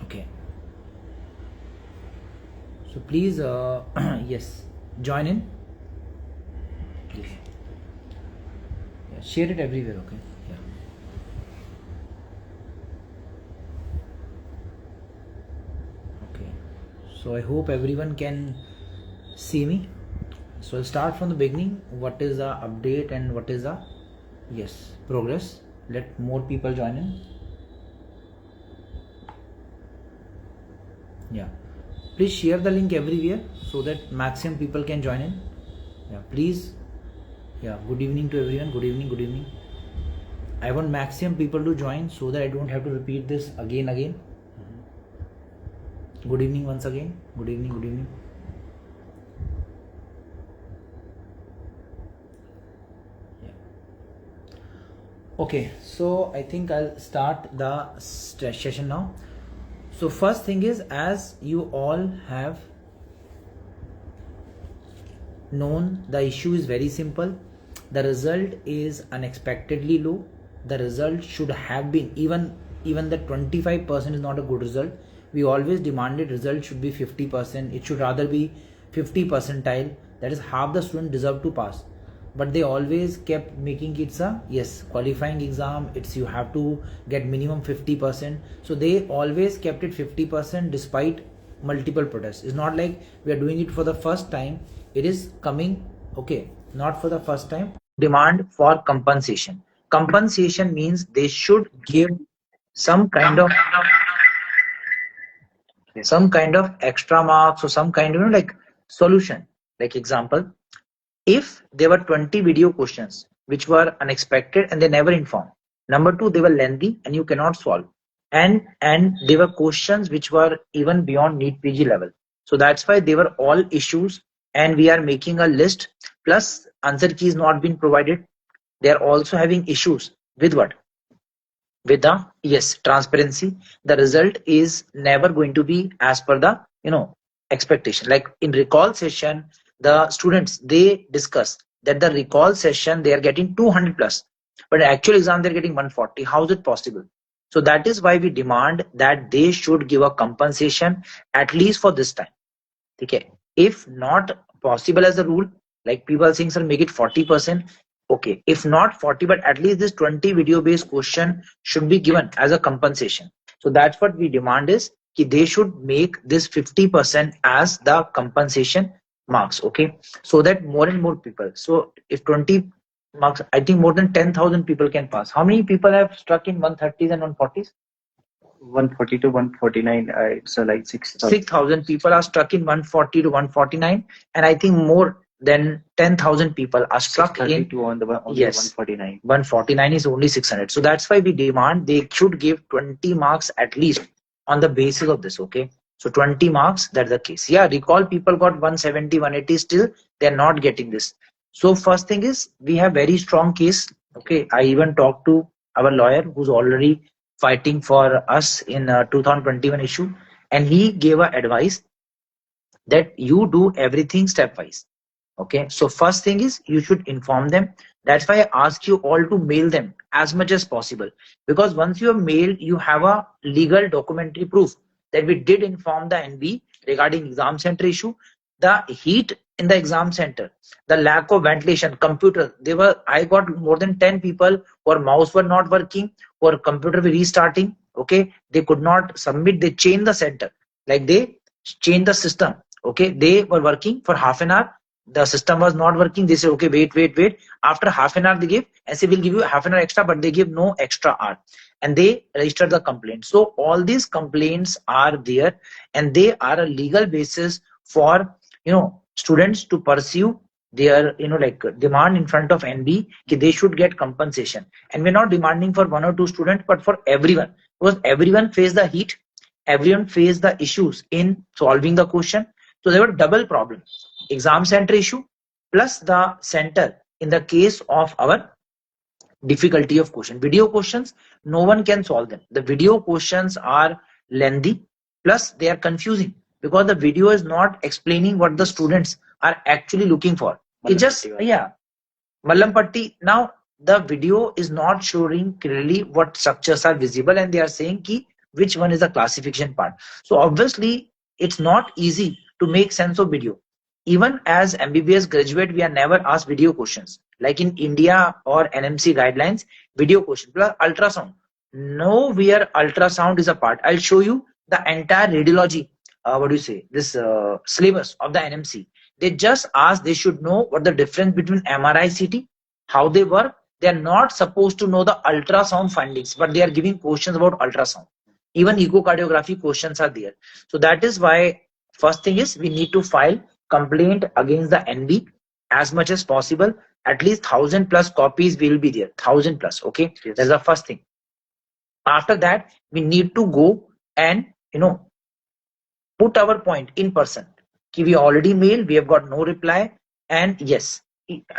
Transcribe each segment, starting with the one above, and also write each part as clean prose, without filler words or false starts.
Okay, so please yes, join in, please. Yeah, share it everywhere. Okay, yeah. Okay, so I hope everyone can see me. So I'll start from the beginning. What is the update and what is the progress? Let more people join in. Yeah, please share the link everywhere so that maximum people can join in. Yeah, please. Yeah, good evening to everyone. Good evening, good evening. I want maximum people to join so that I don't have to repeat this again. Good evening once again. Good evening, good evening. Yeah. Okay, so I think I'll start the session now. So first thing is, as you all have known, the issue is very simple. The result is unexpectedly low. The result should have been even the 25% is not a good result. We always demanded result should be 50%. It should rather be 50 percentile. That is half the student deserve to pass. But they always kept making it a qualifying exam. It's you have to get minimum 50%. So they always kept it 50% despite multiple protests. It's not like we are doing it for the first time. It is coming, okay, not for the first time. Demand for compensation. Compensation means they should give some kind of extra marks or some kind of like solution. Like example, if there were 20 video questions which were unexpected and they never informed. Number two, they were lengthy and you cannot solve. And they were questions which were even beyond NEET PG level. So that's why they were all issues, and we are making a list. Plus, answer key is not being provided. They are also having issues with what? With the transparency. The result is never going to be as per the expectation. Like in recall session, the students, they discuss that the recall session they are getting 200 plus, but actual exam they're getting 140. How is it possible? So that is why we demand that they should give a compensation at least for this time. Okay, if not possible as a rule, like people are saying, sir, make it 40%. Okay, if not 40, but at least this 20 video based question should be given as a compensation. So that's what we demand is they should make this 50% as the compensation marks. Okay, so that more and more people. So if 20 marks, I think more than 10,000 people can pass. How many people have stuck in 130s and 140s? 140 to 149, it's like 6,000 people are stuck in 140 to 149, and I think more than 10,000 people are stuck in on the 149. 149 is only 600. So that's why we demand they should give 20 marks at least on the basis of this. Okay, so 20 marks, that's the case. Yeah, recall people got 170, 180, still they're not getting this. So first thing is, we have very strong case. Okay, I even talked to our lawyer who's already fighting for us in 2021 issue, and he gave a advice that you do everything stepwise. Okay, so first thing is you should inform them. That's why I ask you all to mail them as much as possible, because once you have mailed, you have a legal documentary proof that we did inform the NB regarding exam center issue. The heat in the exam center, the lack of ventilation, computer, I got more than 10 people whose mouse were not working, or computer were restarting. Okay, they could not submit. They changed the center, like they changed the system. Okay, they were working for half an hour, the system was not working. They said, okay, wait. After half an hour they give, and say we'll give you half an hour extra, but they give no extra hour, and they registered the complaint. So all these complaints are there, and they are a legal basis for students to pursue their demand in front of NB that they should get compensation. And we're not demanding for one or two students, but for everyone, because everyone faced the heat, everyone faced the issues in solving the question. So there were double problems: exam center issue plus the center in the case of our difficulty of question. Video questions, no one can solve them. The video questions are lengthy, plus they are confusing, because the video is not explaining what the students are actually looking for. It just Mallampatti. Now the video is not showing clearly what structures are visible, and they are saying ki which one is the classification part. So obviously it's not easy to make sense of video. Even as MBBS graduate, we are never asked video questions. Like in India or NMC guidelines, video question plus ultrasound. Nowhere ultrasound is a part. I'll show you the entire radiology. What do you say? This syllabus of the NMC. They just ask. They should know what the difference between MRI, CT, how they work. They are not supposed to know the ultrasound findings, but they are giving questions about ultrasound. Even echocardiography questions are there. So that is why first thing is we need to file complaint against the NB as much as possible. At least 1,000+ copies will be there. 1,000+. Okay, Yes. that's the first thing. After that, we need to go and put our point in person. We already mailed, we have got no reply, and yes,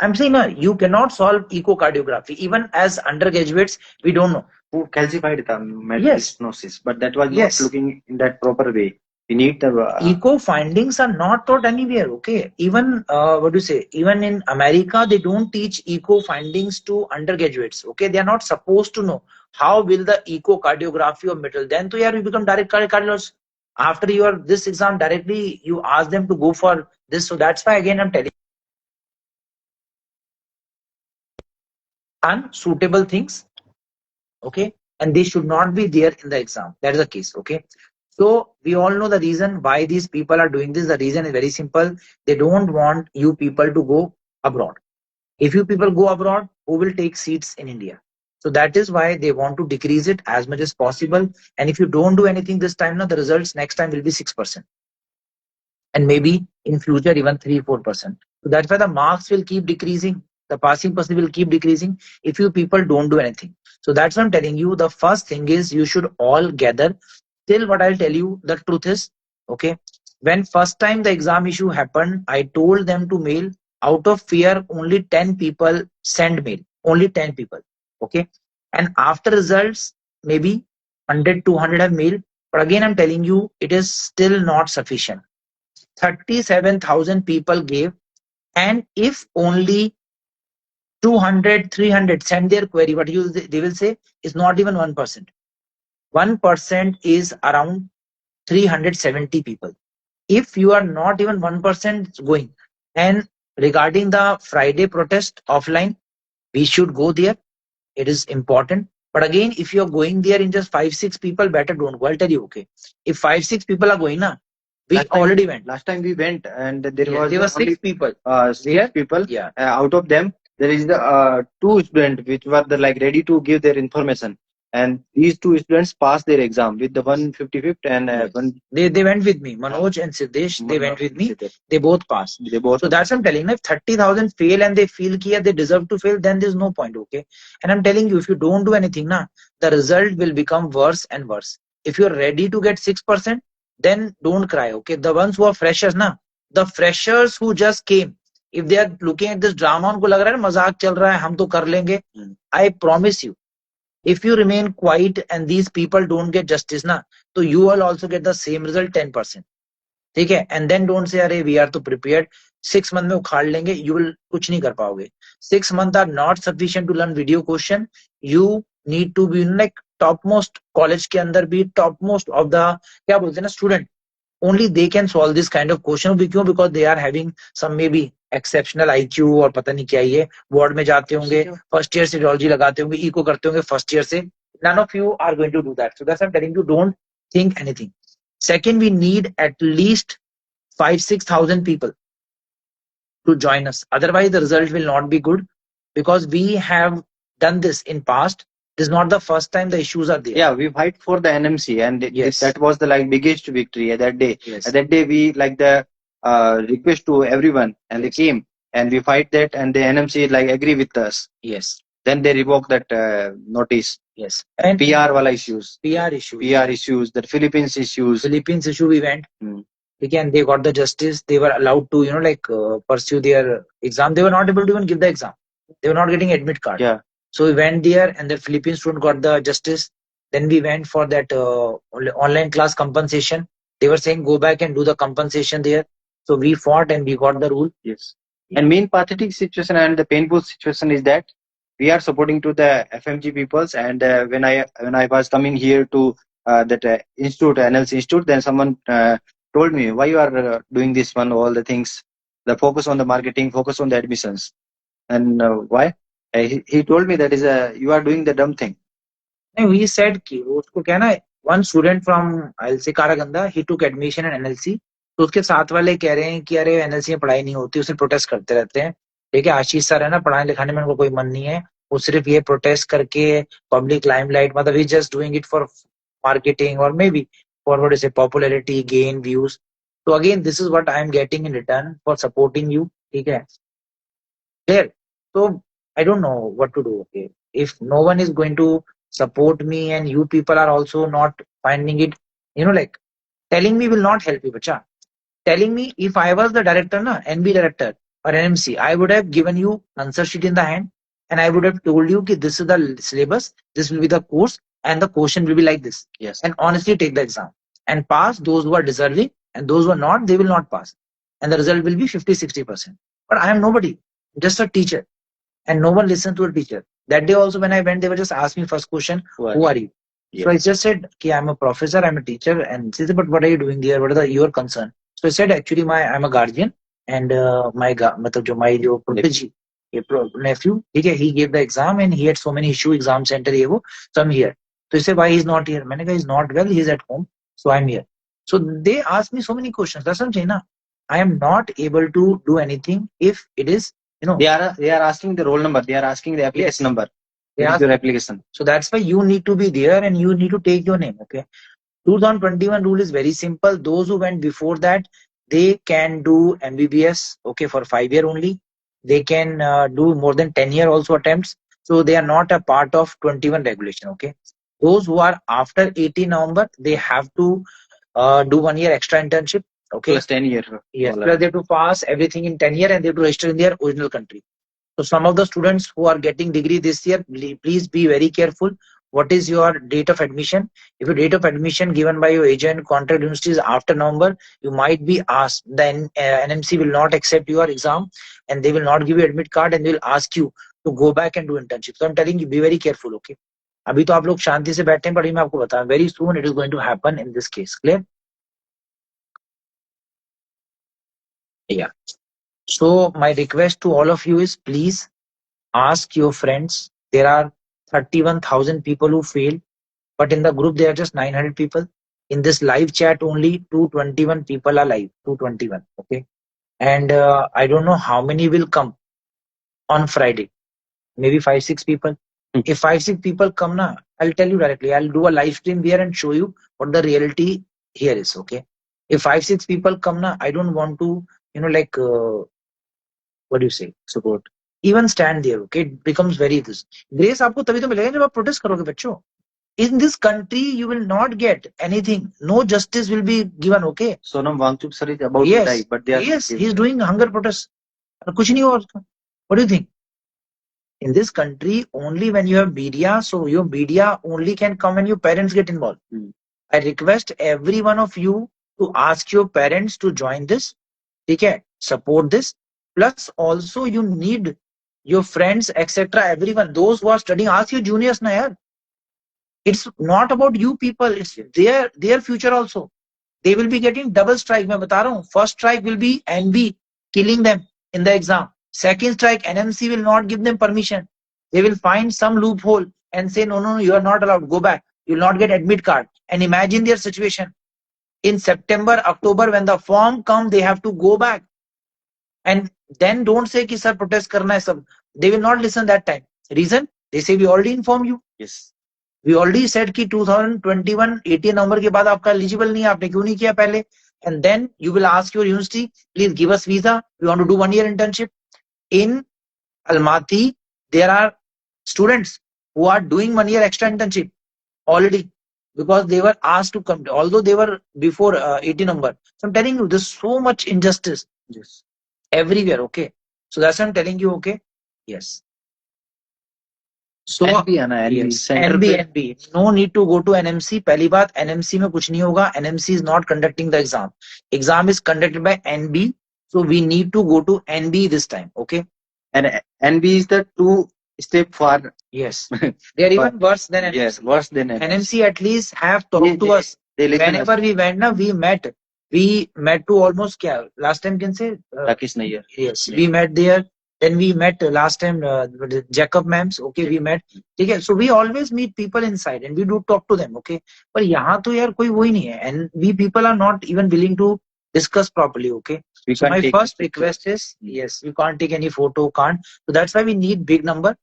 I'm saying you cannot solve echocardiography. Even as undergraduates, we don't know. Who calcified the Yes. stenosis, but that was Yes. not looking in that proper way. We need the Echo findings are not taught anywhere. Okay, even what do you say? Even in America, they don't teach echo findings to undergraduates. Okay, they are not supposed to know how will the echocardiography of middle. Then to you become direct cardiologist. After your this exam directly, you ask them to go for this. So that's why again I'm telling unsuitable things. Okay, and they should not be there in the exam. That is the case. Okay. So we all know the reason why these people are doing this. The reason is very simple. They don't want you people to go abroad. If you people go abroad, who will take seats in India? So that is why they want to decrease it as much as possible. And if you don't do anything this time, now the results next time will be 6%. And maybe in future even 3-4%. So that's why the marks will keep decreasing. The passing percentage will keep decreasing if you people don't do anything. So that's what I'm telling you. The first thing is you should all gather. Still, what I'll tell you, the truth is, okay, when first time the exam issue happened, I told them to mail. Out of fear, only 10 people send mail. Only 10 people. Okay. And after results, maybe 100, 200 have mailed. But again, I'm telling you, it is still not sufficient. 37,000 people gave. And if only 200, 300 send their query, what they will say is not even 1%. 1% is around 370 people. If you are not even 1% going, and regarding the Friday protest offline, we should go there. It is important. But again, if you are going there in just 5-6 people, better don't go. I'll tell you, okay. If 5-6 people are going, we already went. Last time we went, and there were only 6 people. 6 people. Yeah. Out of them, there is the 2 students which were ready to give their information, and these 2 students passed their exam with the 155th and Yes. one. They went with me. Manoj and Siddesh, they went with me. They both passed. They both. So that's what I'm telling you. If 30,000 fail and they feel that they deserve to fail, then there's no point. Okay. And I'm telling you, if you don't do anything, the result will become worse and worse. If you're ready to get 6%, then don't cry. Okay. The ones who are freshers, the freshers who just came, if they are looking at this drama, उनको लग रहा है मजाक चल रहा है, हम तो कर लेंगे. I promise you, if you remain quiet and these people don't get justice, so you will also get the same result, 10%. Okay? And then don't say, Arey, we are to prepared. 6 months में उखाड़ लेंगे, you will कुछ नहीं कर पाओगे. 6 months are not sufficient to learn video question. You need to be like topmost college के अंदर भी topmost of the क्या बोलते हैं ना student. Only they can solve this kind of question. Because they are having some maybe exceptional IQ और पता नहीं क्या ये ward में जाते होंगे, first year से radiology लगाते होंगे, echo करते होंगे first year से. None of you are going to do that. So that's what I'm telling you. Don't think anything. Second, we need at least 5-6,000 people to join us. Otherwise, the result will not be good, because we have done this in past. This is not the first time the issues are there. Yeah, we fight for the NMC, and Yes. that was the biggest victory at that day. Yes. At that day, we the request to everyone, and Yes. they came, and we fight that, and the NMC agree with us. Yes. Then they revoke that notice. Yes. And PR wala issues. PR issues. PR issues. The Philippines issues. Philippines issue we went. Again, they got the justice. They were allowed to pursue their exam. They were not able to even give the exam. They were not getting admit card. Yeah. So we went there, and the Philippine student got the justice. Then we went for that online class compensation. They were saying go back and do the compensation there. So we fought and we got the rule. Yes. And main pathetic situation and the painful situation is that we are supporting to the FMG peoples. And when I was coming here to that institute, NLC institute. Then someone told me, why you are doing this one, all the things, the focus on the marketing, focus on the admissions. And why? He told me that is you are doing the dumb thing. नहीं, he said कि वो उसको क्या ना, one student from I'll say Karaganda, he took admission in NLC. तो उसके साथ वाले कह रहे हैं कि अरे NLC में पढ़ाई नहीं होती, उसे प्रोटेस्ट करते रहते हैं. ठीक है, आशीष सर है ना, पढ़ाने लिखाने में उनको कोई मन नहीं है, वो सिर्फ ये प्रोटेस्ट करके पब्लिक लाइमलाइट, मतलब ही just doing it for marketing और maybe for what is a popularity, gain views. तो again this is what I am getting in return for supporting you. ठीक है, clear. So I don't know what to do. Okay, if no one is going to support me and you people are also not finding it, like telling me will not help you, bacha. Telling me, if I was the director, na, NB director or NMC, I would have given you answer sheet in the hand and I would have told you that this is the syllabus, this will be the course, and the question will be like this. Yes. And honestly take the exam and pass those who are deserving, and those who are not, they will not pass. And the result will be 50-60%. But I am nobody, just a teacher. And no one listened to a teacher. That day also when I went, they were just asking me first question, who are you? Yes. So I just said, okay, I'm a professor, I'm a teacher. And she said, but what are you doing here? What are your concern? So I said, actually, I'm a guardian, and my protege, nephew, he gave the exam and he had so many issue, exam center, so I'm here. So he said, why he's not here? Mane kaha, he's not well, he's at home, so I'm here. So they asked me so many questions. That's what I'm saying, na. I am not able to do anything if it is, they are asking the roll number, they are asking the application number. Your application. So that's why you need to be there and you need to take your name. Okay. 2021 rule is very simple. Those who went before that, they can do MBBS, okay, for 5 year only. They can do more than 10 year also attempts. So they are not a part of 21 regulation. Okay. Those who are after 18 November, they have to do 1 year extra internship. Okay. Plus 10 year. Yes. Plus they have to pass everything in 10 year and they have to register in their original country. So some of the students who are getting degree this year, please be very careful. What is your date of admission? If your date of admission given by your agent, contract university is after November, you might be asked. Then NMC will not accept your exam and they will not give you admit card and they will ask you to go back and do internship. So I'm telling you, be very careful. Okay. अभी तो आप लोग शांति से बैठे हैं, पर मैं आपको बताऊं, very soon it is going to happen in this case. Clear? Yeah. So my request to all of you is, please ask your friends. There are 31,000 people who failed, but in the group there are just 900 people. In this live chat only 221 people are live. 221. Okay. And I don't know how many will come on Friday. Maybe 5-6 people. If 5-6 people come na, I'll tell you directly. I'll do a live stream here and show you what the reality here is. Okay. If 5-6 people come na, I don't want to, what do you say? Support. Even stand there. Okay. It becomes very this. Grace आपको तभी तो मिलेगा जब आप protest करोगे बच्चों. In this country, you will not get anything. No justice will be given. Okay. Sonam Wangchuk sir is about to die, but they are. Yes, he is doing hunger protest. कुछ नहीं हुआ उसका. What do you think? In this country, only when you have media, so your media only can come when your parents get involved. I request every one of you to ask your parents to join this. Okay, support this. Plus, also you need your friends, etc. Everyone, those who are studying, ask your juniors na yaar. It's not about you people. It's their future also. They will be getting double strike. मैं बता रहा हूँ. First strike will be NB killing them in the exam. Second strike, NMC will not give them permission. They will find some loophole and say, no, you are not allowed. Go back. You will not get admit card. And imagine their situation. In September, October, when the form come, they have to go back. And then don't say कि sir protest करना है सब. They will not listen that time. Reason? They say we already informed you. Yes. We already said कि 2021 18 नवंबर के बाद आपका eligible नहीं है, आपने क्यों नहीं किया पहले? And then you will ask your university, please give us visa. We want to do 1 year internship. In Almaty, there are students who are doing 1 year extra internship already because they were asked to come, although they were before 18 number. So I'm telling you, there's so much injustice. Yes. Everywhere. Okay. So that's what I'm telling you. Okay. Yes. So NB. No need to go to NMC. पहली बात, NMC में कुछ नहीं होगा. NMC is not conducting the exam. Exam is conducted by NB. So we need to go to NB this time. Okay. And NB is the 2 step far. Yes, they are even worse than NMC. Yes, worse than NMC at least have talked to us. They listen us. Whenever we went, na, we met. We met to almost last time can say Rakesh Nayyar. yes, we met there. Then we met last time Jacob Mams. Okay, we met. Okay, so we always meet people inside and we do talk to them. Okay, but यहाँ तो यार कोई वो ही नहीं है, and we people are not even willing to discuss properly. Okay, so my first request is yes, we can't take any photo, can't. So that's why we need big number.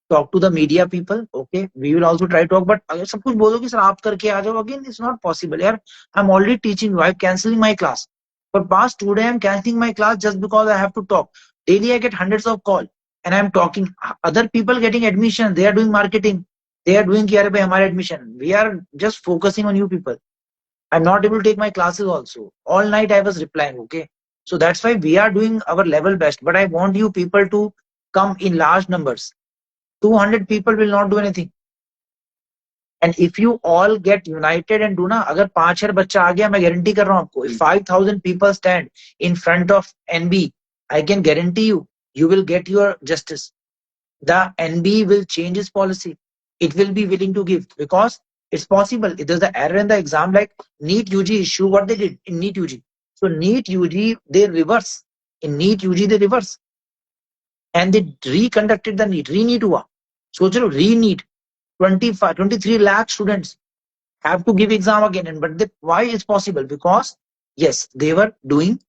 Talk to the media people. Okay, we will also try to talk, but अगर सब कुछ बोलो कि sir आप करके आ जाओ, again it's not possible यार. I'm already teaching you. I'm cancelling my class. For past 2 days I'm cancelling my class just because I have to talk. Daily I get hundreds of calls and I'm talking. Other people getting admission, they are doing marketing. They are doing कि अरे भाई हमारे admission. We are just focusing on you people. I'm not able to take my classes also. All night I was replying. Okay, so that's why we are doing our level best. But I want you people to come in large numbers. 200 people will not do anything. And if you all get united and do ना, अगर 5,000 बच्चा आ गया, मैं guarantee कर रहा हूँ आपको, if 5,000 people stand in front of NB, I can guarantee you, you will get your justice. The NB will change its policy. It will be willing to give because it's possible. If there's the error in the exam, like NEET UG issue, what they did in NEET UG. So NEET UG, they reverse. In NEET UG, they reverse. And they reconducted the NEET. Re-NEET हुआ. So चलो re-NEET. 23 lakh students have to give exam again. And but why is possible? Because yes, they were doing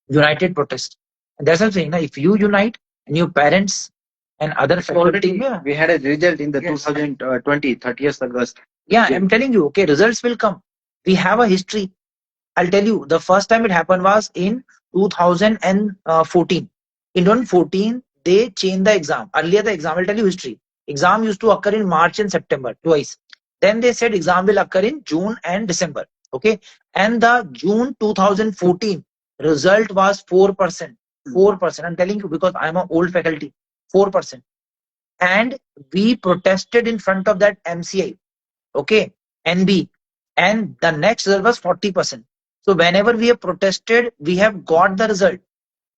united protest. And that's what I'm saying. Now, if you unite and your parents and other faculty, we had a result in the 2020 30th August. Yeah, I'm telling you. Okay, results will come. We have a history. I'll tell you. The first time it happened was in 2014. In 2014, they changed the exam. Earlier, the exam, I'll tell you history. Exam used to occur in March and September twice. Then they said exam will occur in June and December. Okay. And the June 2014 result was 4%. 4%. I'm telling you because I'm an old faculty. 4%. And we protested in front of that MCI. Okay. NB. And the next result was 40%. So whenever we have protested, we have got the result.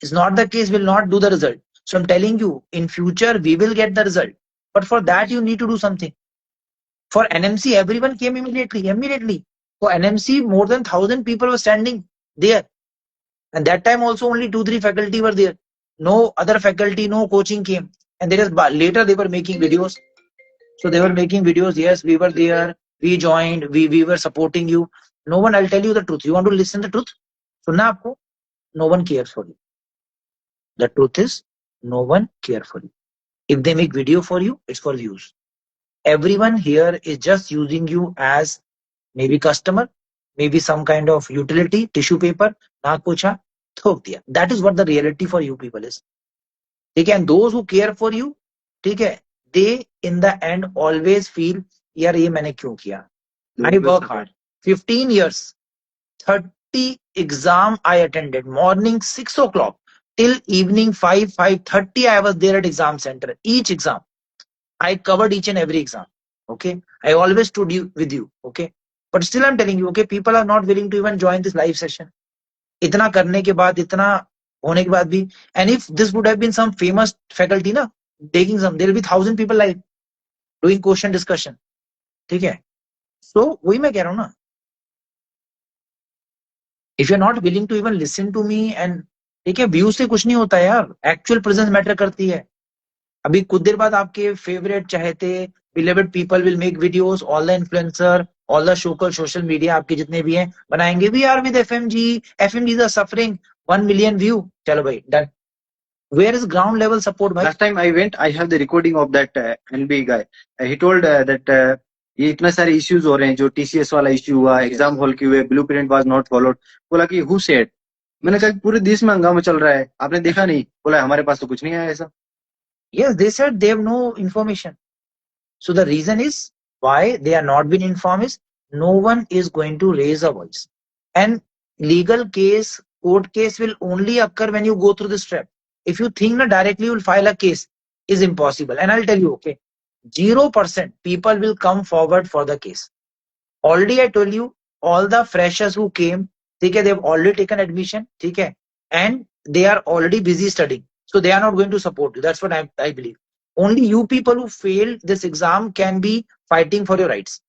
It's not the case, we'll not do the result. So I'm telling you, in future, we will get the result. But for that, you need to do something. For NMC, everyone came immediately. For NMC, more than 1,000 people were standing there. And that time also only 2-3 faculty were there. No other faculty, no coaching came. And later they were making videos. So they were making videos. Yes, we were there. We joined. We were supporting you. No one, I'll tell you the truth. You want to listen the truth? Sunna aapko? No one cares for you. The truth is, no one cares for you. If they make video for you, it's for views. Everyone here is just using you as maybe customer, maybe some kind of utility, tissue paper, naak pocha, thok diya. That is what the reality for you people is. Okay? And those who care for you, okay, they in the end always feel, yaar ye maine kyun kiya? I work hard. 15 years, 30 exam I attended, morning 6 o'clock. Till evening 5:30, I was there at exam center. Each exam, I covered each and every exam. Okay, I always stood with you. Okay, but still I'm telling you. Okay, people are not willing to even join this live session. इतना करने के बाद, इतना होने के बाद भी, and if this would have been some famous faculty ना, taking some, there will be 1,000 people live doing question discussion. ठीक है? So वही मैं कह रहा हूँ ना. If you're not willing to even listen to me and ठीक है, व्यू से कुछ नहीं होता यार, एक्चुअल प्रेजेंस मैटर करती है. अभी कुछ देर बाद आपके फेवरेट चाहते beloved people will make videos, all the influencer, all the social media आपके जितने भी हैं बनाएंगे, we are with FMG is suffering 1 million view. चलो भाई, done. Where is ground level support भाई? Last time I went, I have the recording of that NB guy. He told that ये इतना सारे issues हो रहे हैं, जो TCS वाला issue हुआ, exam hall के हुए, blueprint was not followed. बोला कि who said? मैंने कहा पूरे देश में हंगामा चल रहा है, आपने देखा नहीं? बोला हमारे पास तो कुछ नहीं आया ऐसा. Yes, they said they have no information. So the reason is why they are not being informed is no one is going to raise a voice. And legal case, court case will only occur when you go through this step. If you think that directly you will file a case, is impossible. And I'll tell you, okay, 0% people will come forward for the case. Already I told you, all the freshers who came, okay, they've already taken admission, okay, and they are already busy studying. So they are not going to support you. That's what I believe. Only you people who failed this exam can be fighting for your rights.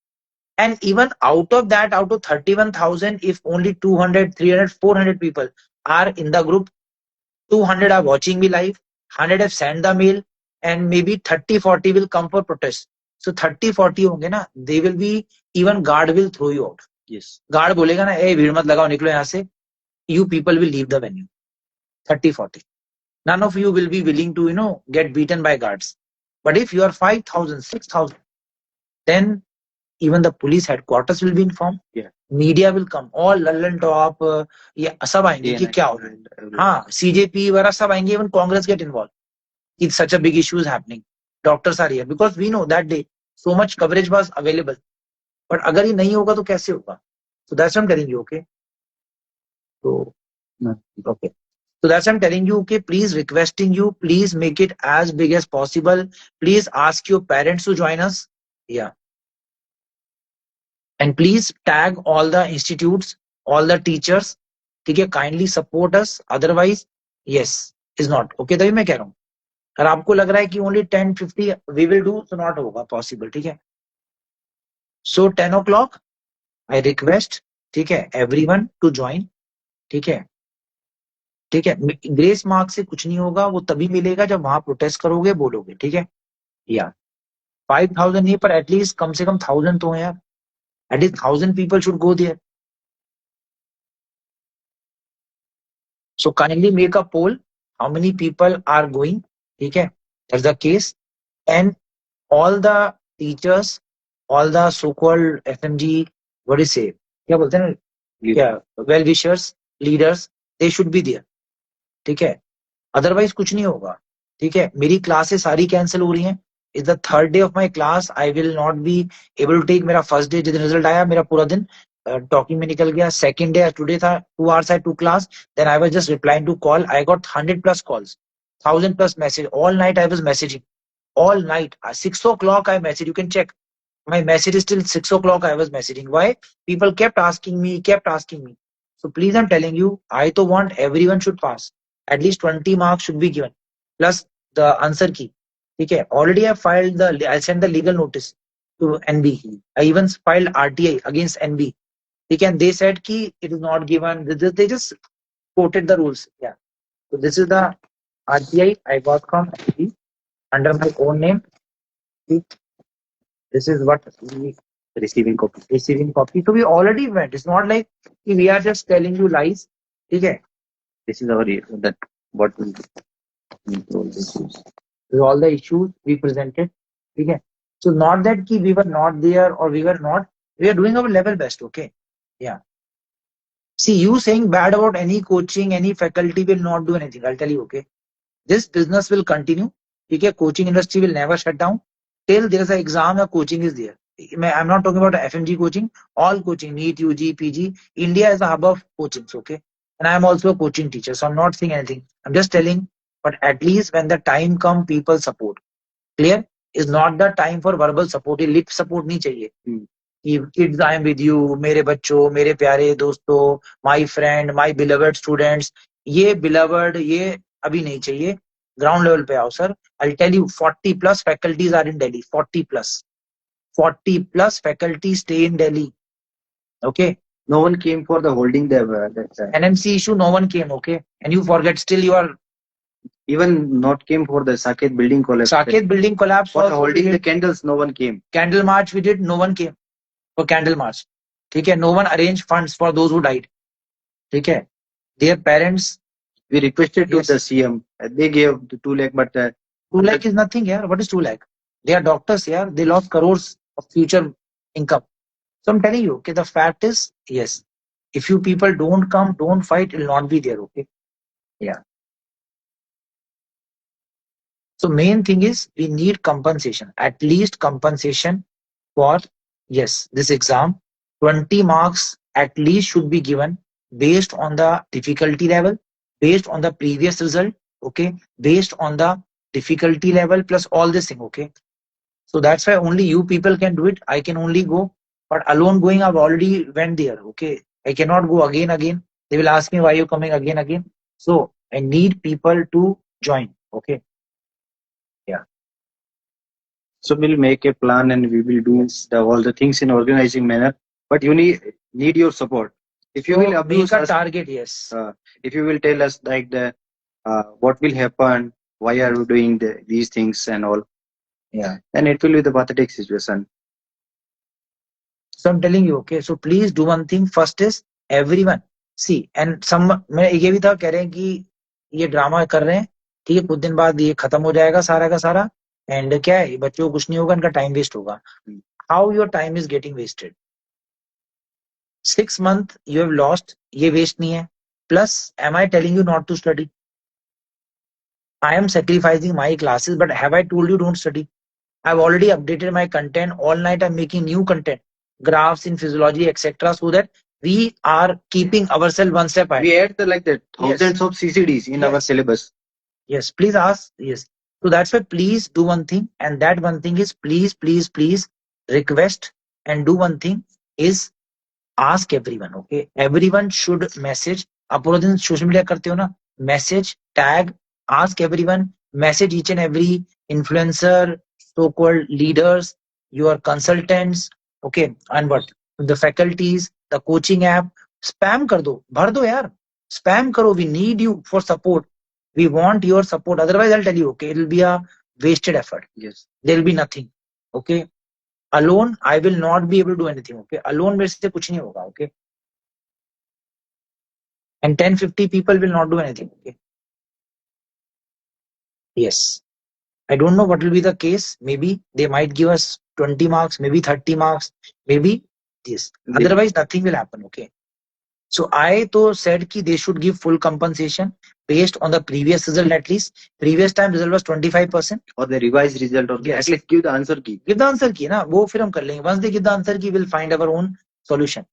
And even out of that, out of 31,000, if only 200, 300, 400 people are in the group, 200 are watching me live, 100 have sent the mail, and maybe 30, 40 will come for protest. So 30, 40 होंगे ना, they will be, even guard will throw you out. Yes. Guard बोलेगा ना, ए भीड़ मत लगाओ, निकलो यहाँ से. You people will leave the venue. 30, 40. None of you will be willing to, get beaten by guards. But if you are 5,000, 6,000, then even the police headquarters will be informed. Yeah. Media will come. All London top, ये सब आएंगे कि क्या हो रहा है. हाँ, CJP वगैरह सब आएंगे. Even Congress get involved. It's such a big issue is happening. Doctors are here because we know that day so much coverage was available. But अगर ये नहीं होगा तो कैसे होगा? So that's what I'm telling you. Okay. So okay. So that's what I'm telling you. Okay. Please requesting you. Please make it as big as possible. Please ask your parents to join us. Yeah. And please tag all the institutes, all the teachers. ठीक है, kindly support us. Otherwise, yes, is not. Okay, तभी मैं कह रहा हूँ. अगर आपको लग रहा है कि only 10, 50 we will do, so not होगा possible. ठीक है. So 10 o'clock, I request, ठीक है, everyone to join. ठीक है. ठीक है. ग्रेस मार्क से कुछ नहीं होगा, वो तभी मिलेगा जब वहां प्रोटेस्ट करोगे, बोलोगे. ठीक है. या 5,000 नहीं, पर एटलीस्ट कम से कम 1,000 तो है यार. At least 1,000 people should go there. So kindly make a poll. How many people are going? Okay, that's the case. And all the teachers, all the so-called FMG, what do you say? क्या बोलते हैं? Yeah, well-wishers, leaders, they should be there. ठीक है. Otherwise कुछ नहीं होगा. ठीक है. मेरी क्लासेस सारी कैंसिल हो रही हैं. It's the third day of my class. I will not be able to take. मेरा first day जिस दिन रिजल्ट आया, मेरा पूरा दिन टॉकिंग में निकल गया. सेकंड डे टुडे था, 2 hours I took class. Then I was just replying to call. I got 100 plus calls, 1,000 plus message. All night I was messaging. All night. 6 o'clock I messaged. You can check. My message is till 6 o'clock I was messaging. Why? People kept asking me. So please, I'm telling you, I to want everyone should pass. At least 20 marks should be given. Plus the answer key. Okay. Already I sent the legal notice to NB. I even filed RTI against NB. And they said ki it is not given. They just quoted the rules. Yeah. So this is the RTI I got from NB under my own name. This is what we Receiving copy. So we already went. It's not like we are just telling you lies. Okay. This is our that what will all the issues. With all the issues we presented. Okay. So not that we were not there or we were not. We are doing our level best. Okay. Yeah. See, you saying bad about any coaching, any faculty will not do anything. I'll tell you. Okay. This business will continue. Okay. Coaching industry will never shut down till there is an exam or coaching is there. I'm not talking about FMG coaching. All coaching, NEET, UG, PG. India is a hub of coachings. Okay. And I'm also a coaching teacher. So I'm not saying anything. I'm just telling. But at least when the time comes, people support. Clear? Is not the time for verbal support. Lip support नहीं चाहिए. Kids, I am with you. मेरे बच्चों, मेरे प्यारे दोस्तों, my friend, my beloved students. ये beloved, ये अभी नहीं चाहिए. Ground level पे आओ sir. I'll tell you, 40 plus faculties are in Delhi. 40 plus faculty stay in Delhi. Okay. No one came for the holding the that NMC issue. No one came. Okay. And you forget still you are. Even not came for the Saket building collapse. Saket building collapse. For holding the candles, no one came. Candle march we did. No one came for candle march. Okay. No one arranged funds for those who died. Okay. Their parents. We requested to the CM. They gave 2 lakh, but 2 lakh is nothing here. What is 2 lakh? They are doctors here. They lost crores of future income. So I'm telling you, okay, the fact is, yes, if you people don't come, don't fight, it will not be there. Okay. Yeah. So main thing is we need compensation, at least compensation for, yes, this exam. 20 marks at least should be given based on the difficulty level, based on the previous result. Okay. Based on the difficulty level plus all this thing. Okay. So that's why only you people can do it. I can only go, but alone going, I've already went there. Okay. I cannot go again. They will ask me why you're coming again. So I need people to join. Okay. Yeah. So we'll make a plan and we will do all the things in organizing manner. But you need your support. If you will So abuse make a us, target, yes. if you will tell us like what will happen, why are you doing these things and all, Yeah. then it will be the pathetic situation. So I'm telling you, okay. So please do one thing. First is everyone see and some. मैं ये भी था कह रहे हैं कि ये drama कर रहे हैं, ठीक है, कुछ दिन बाद ये खत्म हो जाएगा सारा का सारा, एंड क्या है बच्चों को कुछ नहीं होगा, इनका टाइम वेस्ट होगा. How your time is getting wasted. 6 month you have lost, ये वेस्ट नहीं है. Plus am I telling you not to study? I am sacrificing my classes, but have I told you don't study? I've already updated my content. All night I'm making new content, graphs in physiology, etc., so that we are keeping ourselves one step ahead. We add like that thousands of CCDs in our syllabus. Yes, please ask. Yes. So that's why please do one thing, and that one thing is please request and do one thing is ask everyone. Okay, everyone should message. आप पूरा दिन social media करते हो ना, message tag, ask everyone, message each and every influencer, so-called leaders, your consultants, okay, and what the faculties, the coaching app, spam कर दो, भर दो यार, spam करो. We need you for support. We want your support. Otherwise, I'll tell you, okay, it will be a wasted effort. Yes. There will be nothing. Okay. Alone, I will not be able to do anything. Okay. Alone मेरे से कुछ नहीं होगा. Okay. And 10-50 people will not do anything. Okay. Yes. I don't know what will be the case. Maybe they might give us 20 marks, maybe 30 marks, maybe this. Otherwise, nothing will happen. Okay. So I to said ki they should give full compensation based on the previous result at least. Previous time result was 25%. Or the revised result, or Yes. at least give the answer key. Give the answer key, na? वो फिर हम कर लेंगे. Once they give the answer key, we'll find our own solution.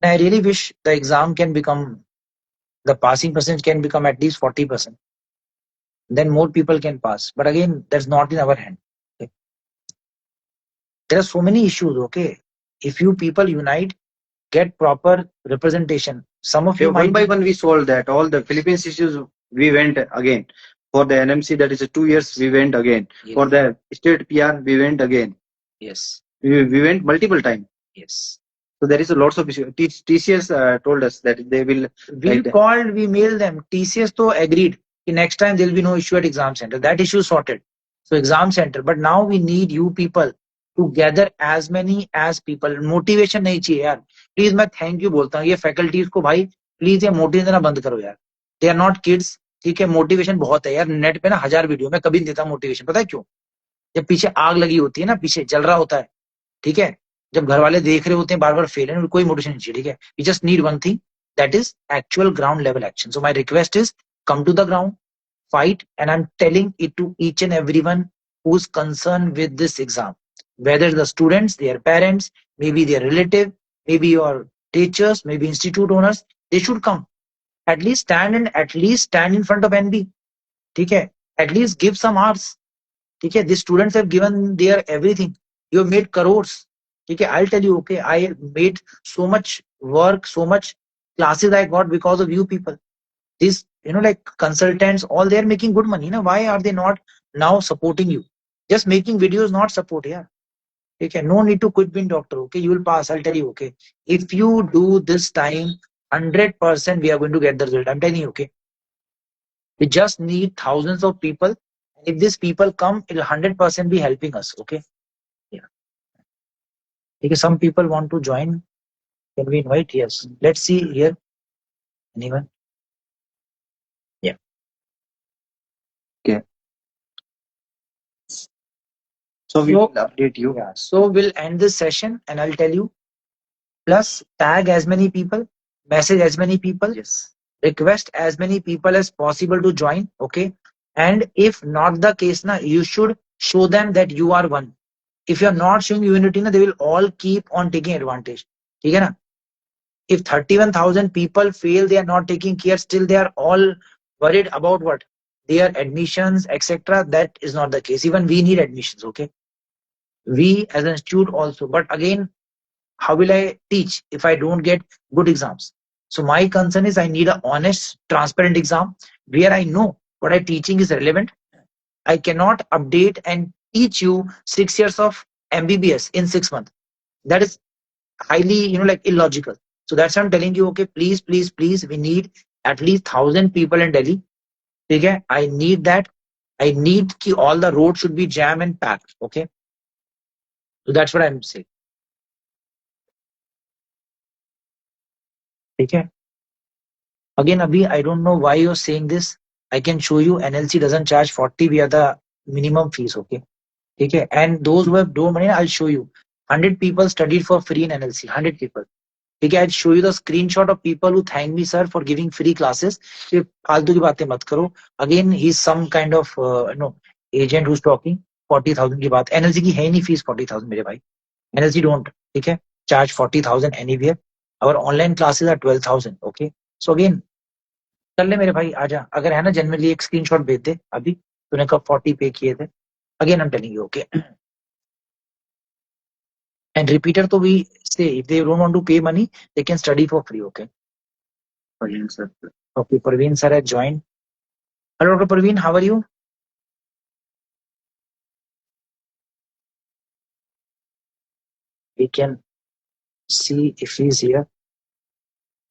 And I really wish the exam can become, the passing percentage can become at least 40%. Then more people can pass. But again, that's not in our hand. Okay? There are so many issues. Okay, if you people unite, get proper representation. Some of you one might by one we solved that. All the Philippines issues we went again. For the NMC, that is 2 years, we went again. Yes. For the state PR, we went again. Yes. We went multiple times. Yes. So there is a lots of issues. TCS told us that they will. We called, we mailed them. TCS to agreed. Next time there will be no issue at exam center. That issue sorted. So exam center. But now we need you people to gather as many as people. Motivation नहीं चाहिए यार. Please मैं thank you बोलता हूँ ये faculties को भाई please ये motivation देना बंद करो यार. They are not kids. ठीक है, मोटिवेशन बहुत है यार. नेट पे ना 1000 वीडियो, मैं कभी नहीं देता मोटिवेशन. पता है क्यों? जब पीछे आग लगी होती है ना, पीछे जल रहा होता है, ठीक है, जब घर वाले देख रहे होते हैं बार बार फेल है, कोई मोटिवेशन नहीं चाहिए. ठीक है, we just need one thing, that is actual ground level action. So my request is come to the ground, fight, and I'm telling it to each and everyone who's concerned with this exam, whether the students, their parents, maybe their relative, maybe your teachers, maybe institute owners, they should come. At least stand in front of NB. ठीक है, at least give some hours. ठीक है, the students have given their everything. You have made crores. ठीक है, I'll tell you, okay, I made so much work, so much classes I got because of you people. These, like consultants, all they are making good money. Why are they not now supporting you? Just making videos, not support. Yeah. Okay, no need to quit being doctor. Okay, you will pass. I'll tell you. Okay, if you do this time, 100% we are going to get the result. I'm telling you. Okay, we just need thousands of people. If these people come, it'll 100% be helping us. Okay. Yeah. Because some people want to join. Can we invite? Yes. Let's see here. Anyone? Yeah. Okay. So we will update you. Yeah. So we'll end this session and I'll tell you. Plus tag as many people, message as many people. Yes. Request as many people as possible to join. Okay. And if not the case, you should show them that you are one. If you're not showing unity, they will all keep on taking advantage. ठीक है ना? If 31,000 people fail, they are not taking care, still they are all worried about what? Their admissions, etc. That is not the case. Even we need admissions, okay? We as an institute also. But again, how will I teach if I don't get good exams? So my concern is I need an honest, transparent exam where I know what I'm teaching is relevant, I cannot update and teach you 6 years of MBBS in 6 months. That is highly, like illogical. So that's why I'm telling you, okay, please, please, please, we need at least 1,000 people in Delhi. Okay, I need that. I need ki all the roads should be jam and packed. Okay, so that's what I'm saying. Okay. Again, Abhi, I don't know why you're saying this. I can show you NLC doesn't charge 40. We are the minimum fees. Okay. Okay. And those who have no money, I'll show you. 100 people studied for free in NLC. 100 people. ठीक है, I'll show you the screenshot of people who thank me, sir, for giving free classes. कि फालतू की बातें मत करो. Again, he's some kind of agent who's talking. 40,000 की बात. NLC की है ही नहीं फीस 40,000 मेरे भाई. NLC don't, ठीक है, charge 40,000 anywhere. Our online classes are 12,000. Okay. So again, कर ले मेरे भाई, आजा. अगर है ना जनरली एक स्क्रीनशॉट भेज दे अभी तूने कब 40 पे किए थे. Again, I'm telling you, okay. And repeater, तो we say if they don't want to pay money, they can study for free. Okay. Praveen sir. Okay, Praveen sir has joined. Hello, Dr. Praveen, how are you? We can see if he's here.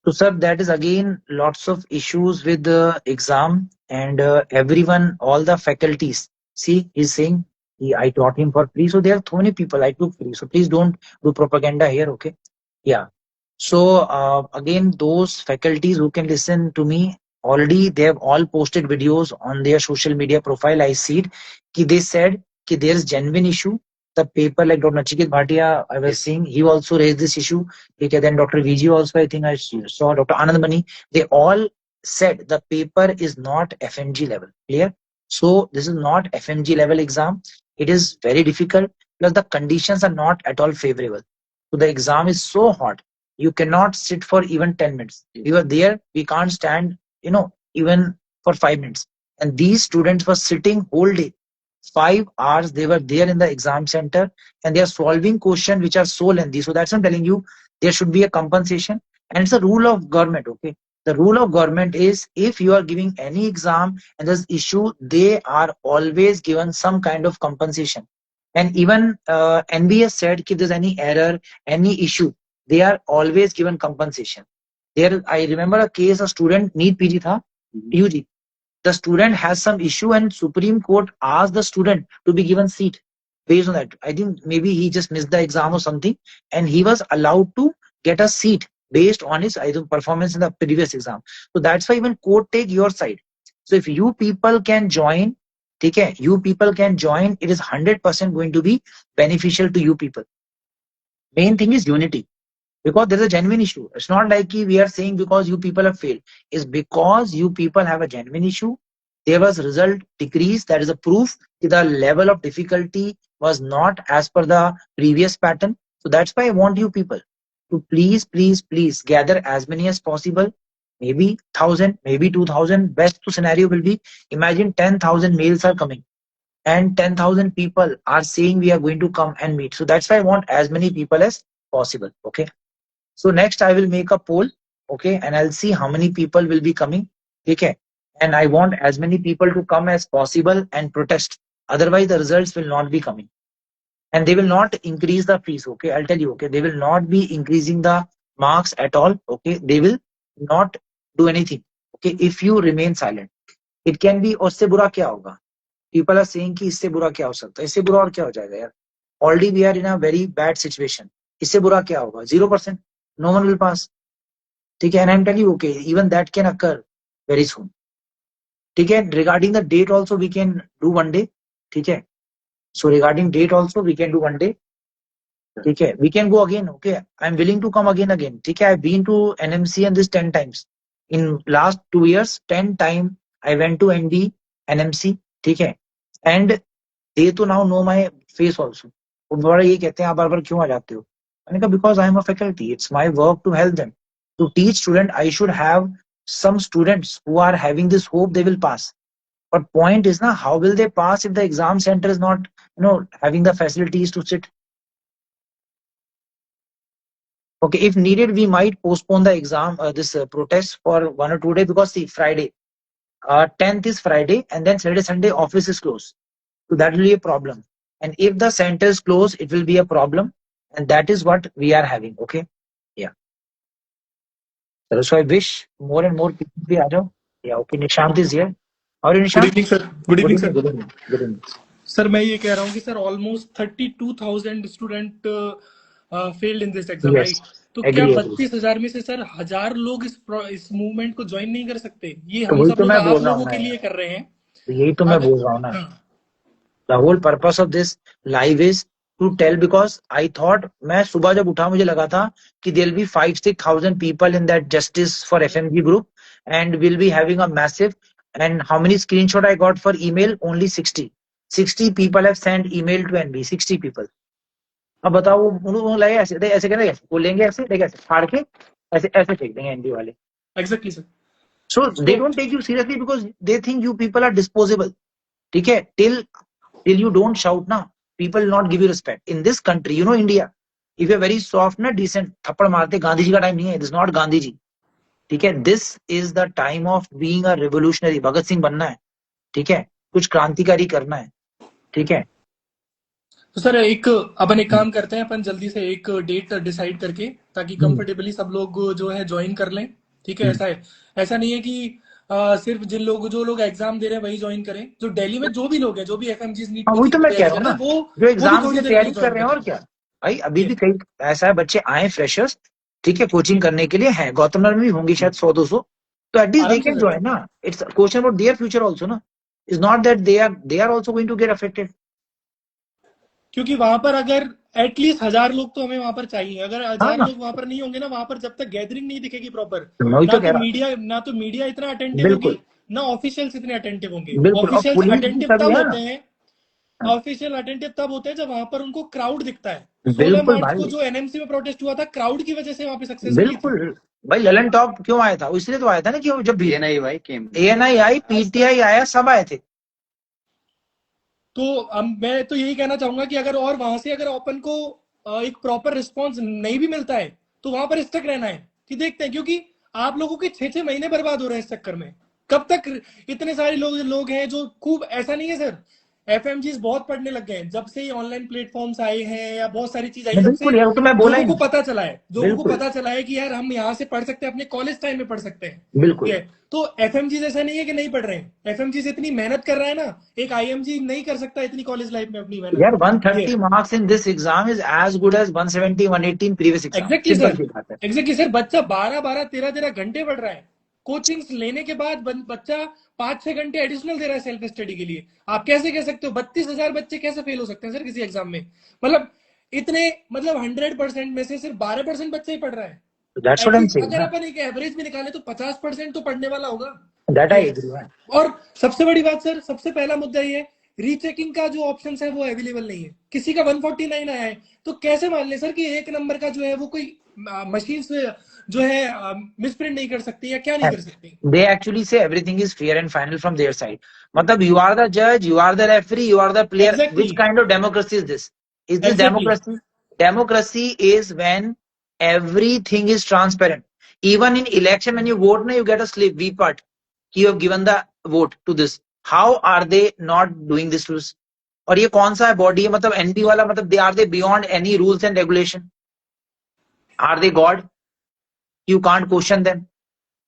So, sir, that is again lots of issues with the exam and everyone, all the faculties. See, he's saying I taught him for free. So there are so many people I took free. So please don't do propaganda here, okay? Yeah. So again, those faculties who can listen to me already, they have all posted videos on their social media profile. I see it. They said that there is genuine issue. The paper like Dr. Nachiket Bhatia, I was seeing, he also raised this issue. Okay, then Dr. VG also, I think I saw Dr. Anand Mani. They all said the paper is not FMG level. Clear? So this is not FMG level exam. It is very difficult. Plus the conditions are not at all favorable. So the exam is so hot. You cannot sit for even 10 minutes. We were there, we can't stand, even for 5 minutes. And these students were sitting whole day. 5 hours they were there in the exam center and they are solving questions which are so lengthy. So that's what I'm telling you, there should be a compensation. And it's a rule of government, okay? The rule of government is if you are giving any exam and there's issue, they are always given some kind of compensation. And even NBS said if there's any error, any issue, they are always given compensation. There, I remember a case, a student need PG tha, PUG. The student has some issue and Supreme Court asked the student to be given seat based on that. I think maybe he just missed the exam or something and he was allowed to get a seat based on his performance in the previous exam. So that's why even court take your side. So if you people can join, okay, you people can join, it is 100% going to be beneficial to you people. Main thing is unity. Because there is a genuine issue. It's not like we are saying because you people have failed. It's because you people have a genuine issue. There was result decrease. That is a proof that the level of difficulty was not as per the previous pattern. So that's why I want you people to please, please, please gather as many as possible. Maybe 1,000, maybe 2,000. Best scenario will be imagine 10,000 mails are coming and 10,000 people are saying we are going to come and meet. So that's why I want as many people as possible. Okay. So next I will make a poll, okay, and I'll see how many people will be coming, okay, and I want as many people to come as possible and protest. Otherwise, the results will not be coming, and they will not increase the fees. Okay, I'll tell you. Okay, they will not be increasing the marks at all. Okay, they will not do anything. Okay, if you remain silent, it can be. उससे बुरा क्या होगा? People are saying कि इससे बुरा क्या हो सकता है? इससे बुरा और क्या हो जाएगा यार? Already we are in a very bad situation. इससे बुरा क्या होगा? 0%. No one will pass. ठीक है, and I'm telling you, okay, even that can occur very soon. ठीक है, regarding the date also we can do one day. ठीक है, so regarding date also we can do one day. ठीक है, we can go again. Okay, I'm willing to come again. ठीक है, I've been to NMC and this 10 times. In last 2 years, 10 times I went to ND, NMC. ठीक है, and they to now know my face also. वो बड़ा ये कहते हैं आप बार-बार क्यों आ जाते हो? मैंने कहा because I am a faculty. It's my work to help them. To teach student, I should have some students who are having this hope they will pass. But point is now, how will they pass if the exam center is not, having the facilities to sit? Okay, if needed, we might postpone the exam, this protest for 1 or 2 days because see, Friday, 10th is Friday, and then Saturday, Sunday office is closed. So that will be a problem. And if the centers close, it will be a problem. And that is what we are having. Okay. Yeah. So I wish more and more people be out. Yeah. Okay. Nishant is here. How are you, good Nishant? Evening sir. Good Good evening evening. Sir. Good evening. Good evening. Sir मैं ये कह रहा हूँ कि sir almost 32,000 student failed in this exam, Yes. Right? तो क्या Agree. Agree. 32,000 में से सर 1,000 लोग इस मूवमेंट को ज्वाइन नहीं कर सकते? ये तो हम वही सब तो लोग मैं आप बोल रहा हूँ लोगों ना के यार. लिए कर रहे हैं. तो यही तो मैं अगर बोल रहा हूँ ना. हाँ, The whole purpose of this live is to tell, because I thought, मैं सुबह जब उठा मुझे लगा था कि there will be 5-6,000 people in that Justice for FMG group and we'll be having a massive, and how many screenshot I got for email? Only 60 people have sent email to NB. 60 people. अब बताओ वो उन्होंने लगे ऐसे ऐसे करेंगे, वो लेंगे ऐसे देखे ऐसे फाड़ के ऐसे ऐसे फेंक देंगे एनबी वाले. Exactly sir. So they don't take you seriously because they think you people are disposable. ठीक है. Till you don't shout na, people will not give you respect. In this country, you know India, if you're very soft na, decent, थप्पड़ मारते. गांधी जी का time नहीं है. This is not Gandhi ji. ठीक है. This is the time of being a revolutionary. Bhagat Singh बनना है. ठीक है. कुछ क्रांतिकारी करना है. ठीक है. तो सर अपन एक काम करते हैं, अपन जल्दी से एक डेट डिसाइड करके, ताकि कंफर्टेबली सब लोग जो है ज्वाइन कर लें. ठीक है. ऐसा नहीं है कि सिर्फ जो लोग एग्जाम दे रहे हैं वही ज्वाइन करें. जो दिल्ली में जो भी लोग हैं, जो भी एफएमजीज नीट वही तो कोचिंग मैं की कह तैयारी रहा कर हूँ रहे हैं, ना, वो जो भी एग्जाम थोड़ी की देर के तैयारी लिए कर ज्वाइन रहे हैं. और करें. क्या भाई, अभी भी कई ऐसा है बच्चे आए फ्रेशर्स. ठीक है. कोचिंग करने के लिए है. गौतम नगर में भी होंगी शायद 100-200. तो एटलीस्ट दे आराम से कैन सर. जॉइन ना. It's question about their future also ना. Is not that they are also going to get affected. क्योंकि वहां पर अगर एटलीस्ट 1,000 लोग तो हमें वहां पर चाहिए. अगर 1,000 हाँ, लोग वहां पर नहीं होंगे ना, वहां पर जब तक गैदरिंग नहीं दिखेगी प्रॉपर, मैं वही तो कह रहा. ना तो मीडिया इतना अटेंटिव होगी, बिल्कुल. ना ऑफिशियल्स इतने अटेंटिव होंगे. बिल्कुल. और ऑफिशियल्स पुलिस भी अटेंटिव तभी तब है होते ना. हैं ऑफिशियल अटेंटिव तब होते हैं जब वहां पर उनको क्राउड दिखता है. 16 बिल्कुल मार्च भाई. को जो एनएमसी में प्रोटेस्ट हुआ था, क्राउड की वजह से वहां पे सक्सेस मिली थी. बिल्कुल भाई. ललन टॉप क्यों आया था? इसलिए तो आया था ना कि जब भी ANI आई, PTI आया, सब आए थे. तो मैं तो यही कहना चाहूंगा कि अगर और वहां से अगर ओपन को एक प्रॉपर रिस्पॉन्स नहीं भी मिलता है, तो वहां पर स्टक रहना है कि देखते हैं. क्योंकि आप लोगों के 6-6 महीने बर्बाद हो रहे हैं इस चक्कर में. कब तक इतने सारे लोग हैं जो खूब, ऐसा नहीं है सर, एफएमजीज बहुत पढ़ने लग गए हैं जब से ऑनलाइन प्लेटफॉर्म्स आए हैं या बहुत सारी चीज आई है, जब से बिल्कुल यार, वो तो मैं बोला ही लोगों को नहीं. पता चला है, बिल्कुल. कि यार हम यहाँ से पढ़ सकते हैं, अपने कॉलेज टाइम में पढ़ सकते हैं. बिल्कुल. ठीक है. तो एफएमजीज ऐसा नहीं है कि नहीं पढ़ रहे हैं. एफएमजीज इतनी मेहनत कर रहा है ना, एक आईएमजी नहीं कर सकता इतनी कॉलेज लाइफ में अपनी मेहनत. यार 130 marks in this exam is as good as 170-180 in previous exam. Exactly simple sir. सी बात है. Exactly sir. बच्चा 12-12, 13-13 घंटे पढ़ रहा है. कोचिंग्स लेने के बाद बच्चा 5-6 घंटे एडिशनल दे रहा है सेल्फ स्टडी के लिए. आप कैसे कह सकते हो 32,000 बच्चे कैसे फेल हो सकते हैं सर किसी एग्जाम में? मतलब 100% में से सिर्फ 12% बच्चे ही पढ़ रहा है. That's what I'm saying. अगर अपन एक एवरेज भी निकाले तो 50% तो पढ़ने वाला होगा. That I agree. और सबसे बड़ी बात सर, सबसे पहला मुद्दा ये, रीचेकिंग का जो ऑप्शन है वो अवेलेबल नहीं है. किसी का 149 आया है तो कैसे मान ले सर कि एक नंबर का जो है वो कोई मशीन से जो है मिसप्रिंट नहीं कर सकती या क्या नहीं कर सकती. They actually say everything is fair and final from their side. मतलब you are the judge, you are the referee, you are the player. Exactly. Which kind of democracy is this? Is this Exactly. democracy? Democracy is when everything is transparent. Even in election, when you vote, you get a slip, V part. You have given the vote to this. How are they not doing this to us? और ये कौन सा body है? मतलब NP वाला, मतलब they are they beyond any rules and regulation? Are they God? You can't question them.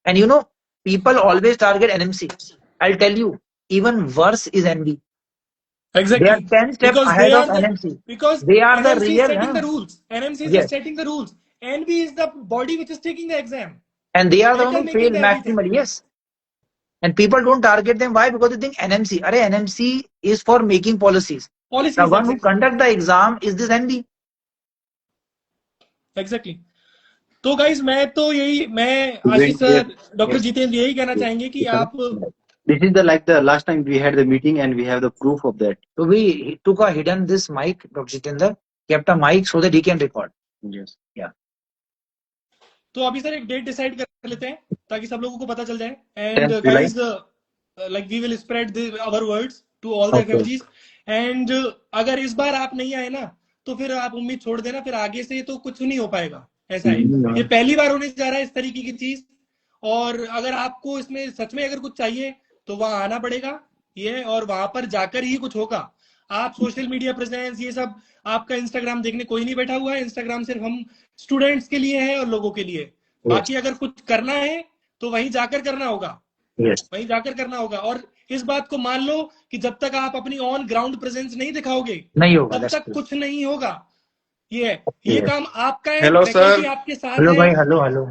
And you know, people always target NMC. I'll tell you, even worse is NB. Exactly. They are 10 steps ahead of NMC. Because They are the NMC real. is setting the rules. NMC is Yes. setting the rules. NB is the body which is taking the exam. And they are the one who Making fail everything. maximally. Yes. And people don't target them. Why? Because they think NMC. Arey, NMC is for making policies. Policies. The one who conduct the exam is this NB. Exactly. तो guys मैं आशीष sir, doctor Jitendra यही कहना चाहेंगे कि आप, this is the like the last time we had the meeting and we have the proof of that. So we took a hidden this mic, Dr. Jitendra, kept a mic so that he can record. Yes. Yeah. तो अभी sir एक date decide कर लेते हैं ताकि सब लोगों को पता चल जाए. And guys like we will spread our words to all the FMGs. And अगर इस बार आप नहीं आए ना तो फिर आप उम्मीद छोड़ देना, फिर आगे से तो कुछ नहीं हो पाएगा. ऐसा है, ये पहली बार होने जा रहा है इस तरीके की चीज. और अगर आपको इसमें सच में अगर कुछ चाहिए तो वहां आना पड़ेगा ये, और वहां पर जाकर ही कुछ होगा. आप सोशल मीडिया प्रेजेंस ये सब आपका इंस्टाग्राम देखने कोई नहीं बैठा हुआ है। इंस्टाग्राम सिर्फ हम स्टूडेंट्स के लिए है और लोगों के लिए। बाकी अगर कुछ करना है तो वहीं जाकर करना होगा, वहीं जाकर करना होगा। और इस बात को मान लो कि जब तक आप अपनी ऑन ग्राउंड प्रेजेंस नहीं दिखाओगे नहीं होगा, तब that's तक true. कुछ नहीं होगा। ये काम आपका है। Hello, faculty sir. आपके साथ हेलो है, भाई, हेलो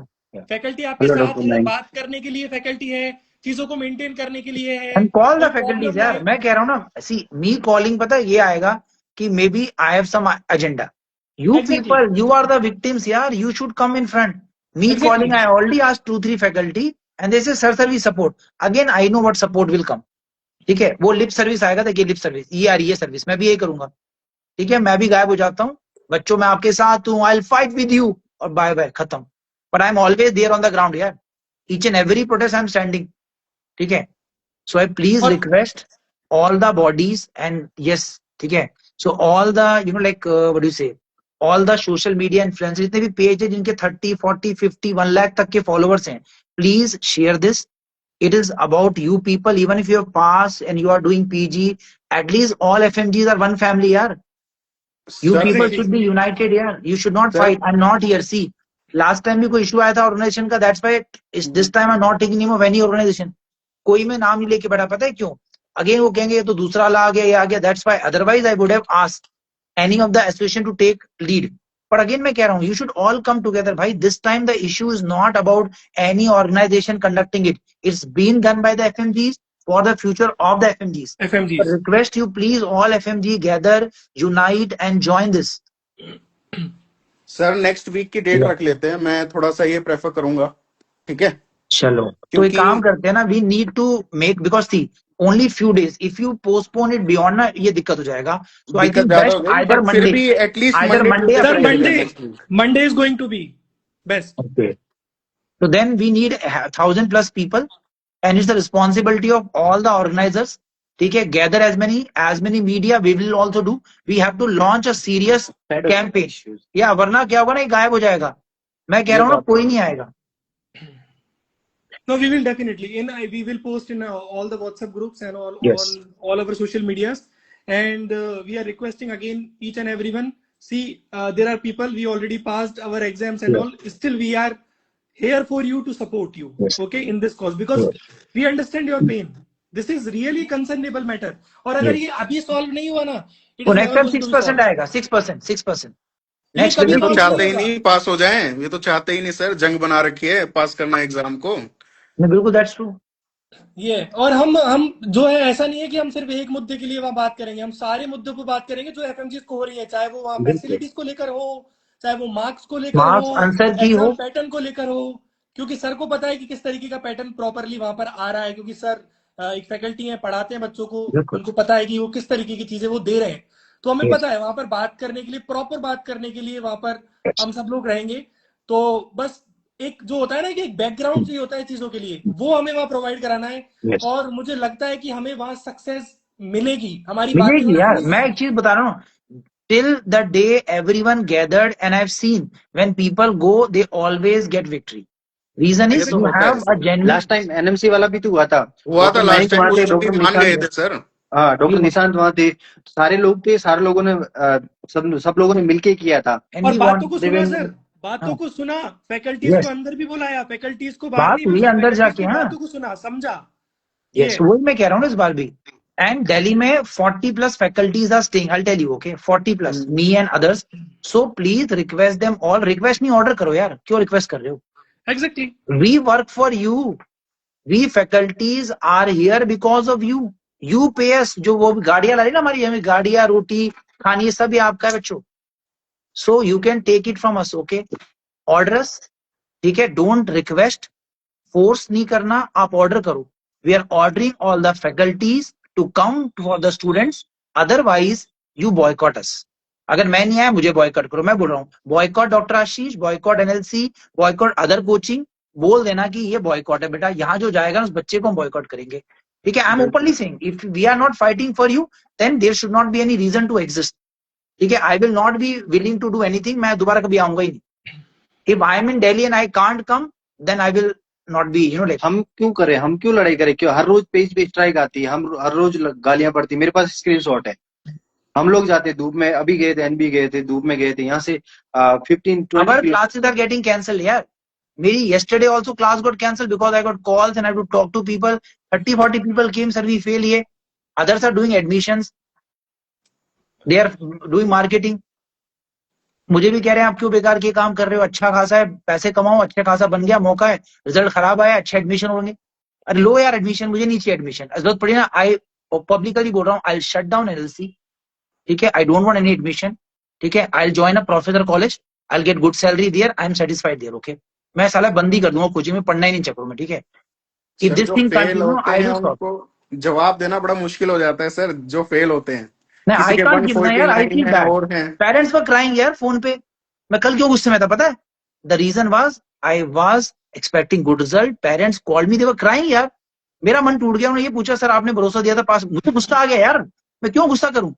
फैकल्टी आपके Hello, साथ Dr. है, Naik. बात करने के लिए फैकल्टी है, चीजों को मेंटेन करने के लिए है। एंड कॉल द कोई फैकल्टीज प्रॉब्लम यार। है मैं कह रहा हूँ ना, सी मी कॉलिंग, पता है ये आएगा कि maybe I have some agenda, you Exactly. People you are the victims यार, you should come in front. Me Exactly. Calling, I already asked 2-3 faculty and they say sir we support. Again I know what support will come, ठीक है। वो lip service आएगा, देखिए lip service, ये आ रही है service, मैं भी यही करूंगा, ठीक है। मैं भी गायब हो जाता हूँ, बच्चों मैं आपके साथ हूँ, I will fight with you और बाय बाय, खत्म। But I am always there on the ground यार, each and every protest I am standing, ठीक है। So I please और request all the bodies and yes, ठीक है। So all the like what do you say, all the social media influencers, जितने भी page है जिनके 30, 40, 50, 1 lakh तक के फॉलोअर्स हैं, please share this. It is about you people. Even if you have passed and you are doing PG, at least all FMGs are one family यार. You Sir, people should be united यार. You should not Sir. fight. I'm not here. See, last time भी कोई issue आया था organization का. That's why this time I'm not taking name of any organization. कोई मैं नाम नहीं लेके बैठा, पता है क्यों? अगेन वो कहेंगे ये तो दूसरा ला गया, ये आ गया, that's why. Otherwise I would have asked any of the association to take lead. But again मैं कह रहा हूँ, you should all come together भाई। This time the issue is not about any organisation conducting it, it's been done by the FMGs for the future of the FMGs. FMGs. Request you please all FMG gather, unite and join this. Sir next week की date रख लेते हैं, मैं थोड़ा सा ये prefer करूंगा, ठीक है। चलो तो एक क्योंकि- काम करते हैं ना, we need to make, because see only few days, if you postpone it beyond ना, ये दिक्कत हो जाएगा। सो आई थिंक ज्यादा बेस्ट हो गई, आइदर but फिर मंडे, भी at least either Monday or Sir, Friday. Monday is going to be best. Okay. So then we need 1,000+ people, and it's the responsibility of all the organizers. ठीक है, gather as many media we will also do. We have to launch a serious campaign. या वरना क्या होगा ना, ये गायब हो जाएगा। मैं कह रहा हूँ ना, कोई नहीं आएगा। No, we will definitely. We will post in all the WhatsApp groups and Yes. on all our social medias. And we are requesting again each and everyone. See, there are people we already passed our exams and Yes. all. Still, we are here for you to support you. Yes. Okay, in this cause because we understand your pain. This is really concernable matter. और अगर ये अभी solve नहीं हुआ ना, it वो is next never time going to be 6% solved. आएगा, 6%। ये नेक्स्ट कभी ये तो solve चाहते ही होगा। नहीं पास हो जाएं, ये तो चाहते ही नहीं सर, जंग बना रखी है पास करना एग्जाम को। बिल्कुल, दैट्स ट्रू। ये और हम जो है, ऐसा नहीं है कि हम सिर्फ एक मुद्दे के लिए वहां बात करेंगे, हम सारे मुद्दों पर बात करेंगे जो एफएमजी को हो रही है, चाहे वो वहां फैसिलिटीज को लेकर हो, चाहे वो मार्क्स को लेकर मार्क्स, हो, आंसर की हो, एग्जाम पैटर्न को लेकर हो। क्योंकि सर को पता है कि किस तरीके का पैटर्न प्रॉपरली वहां पर आ रहा है, क्योंकि सर एक फैकल्टी है, पढ़ाते हैं बच्चों को, बिल्कुल। उनको पता है कि वो किस तरीके की चीजें वो दे रहे हैं। तो हमें Yes. पता है वहां पर बात करने के लिए, प्रॉपर बात करने के लिए वहां पर हम सब लोग रहेंगे। तो बस एक जो होता है ना कि एक बैकग्राउंड चाहिए होता है चीजों के लिए, वो हमें वहां प्रोवाइड कराना है। Yes. और मुझे लगता है कि हमें वहां सक्सेस मिलेगी। हमारी बातें मिलेगी वहां यार। सुनी- मैं एक चीज बता रहा हूँ, till the day everyone gathered and I've seen when people go they always get victory. Reason is ये तो you होता have है। a genuine, last time NMC वाला भी तो हुआ था लास्ट नाइक टाइम वहाँ थे, वो डॉक्टर मान गए थे निशांत, सर। हाँ डॉक्टर निशांत वहाँ थे, सारे लोग थे, सारे लोगों ने सब लोगों ने मिलके किया था। and और we बातों want को they सुना will- सर, बातों हाँ। को सुना, फैकल्टीज Yes. को अंदर भी बुलाया, फैकल्टीज को बाहर बात नहीं हुई भेजा, अंदर faculties जाके, की हाँ। बातों को सुना, समझा। yes, वही मैं कह रहा हूँ ना इस बार भी। And Delhi में 40+ faculties are staying. I'll tell you, okay, 40+, me and others. So please request them all. Request नहीं, order करो यार, क्यों request कर रहे हो? Exactly. We work for you. We faculties are here because of you. You pay us. जो वो गाड़ियां ला रही ना हमारी, हमें गाड़ियां, रोटी खानी, ये सब ये आपका है बच्चों। So you can take it from us, okay? Order us, ठीक है? Don't request, force नहीं करना, आप order करो। We are ordering all the faculties to come for the students. Otherwise, you boycott us. अगर मैं नहीं आया, मुझे boycott करो। मैं बोल रहा हूँ, boycott डॉक्टर आशीष, boycott NLC, boycott other coaching। बोल देना कि ये boycott है बेटा, यहाँ जो जाएगा उस बच्चे को हम boycott करेंगे, ठीक है? I'm openly saying, if we are not fighting for you, then there should not be any reason to exist. ठीक है, I will not be willing to do anything. मैं दोबारा कभी आऊंगा ही नहीं। If I am in Delhi and I can't come, then I will not be, like. हम क्यों करें, हम क्यों लड़ाई करें, क्यों हर रोज पेज पे स्ट्राइक आती है, हम हर रोज गालियां पड़ती है, मेरे पास स्क्रीनशॉट है। हम लोग जाते धूप में, अभी गए थे, एनबी गए थे, धूप में गए थे, यहाँ से 15-20 our classes are getting cancelled यार. मेरी yesterday also class got cancelled because I got calls and I had to talk to people. 30-40 people came, sir we fail here. Others are doing admissions. They are doing marketing. मुझे भी कह रहे हैं आप क्यों बेकार के काम कर रहे हो, अच्छा खासा है, पैसे कमाओ, अच्छा खासा बन गया, मौका है, रिजल्ट खराब आया, अच्छे एडमिशन होंगे. अरे लो यार एडमिशन, मुझे नहीं चाहिए एडमिशन. जरूरत पड़ी ना, आई पब्लिकली बोल रहा हूँ, आई शट डाउन एलएलसी. ठीक है, I don't want any admission. ठीक है, I join a professor college, I get good salary there, I am satisfied there. Okay, मैं साला बंदी कर दूंगा कोचिंग में, पढ़ना ही नहीं चक्रों में. ठीक है, इफ सर दिस जो थिंग फेल कंटिन्यू होते आई हैं विल स्टॉप. उनको जवाब देना बड़ा मुश्किल हो जाता है सर, जो फेल होते हैं. नहीं, किसी आई के कांट गिव ना यार, आई 149 फील है बैड. और हैं. पेरेंट्स वर क्राइंग यार फोन पे. मैं कल क्यों गुस्से में था पता है? The reason was I was expecting good result. Parents called me, they were crying यार. मेरा मन टूट गया. उन्होंने ये पूछा, सर आपने भरोसा दिया था पास. मुझे गुस्सा आ गया यार, मैं क्यों गुस्सा करूं?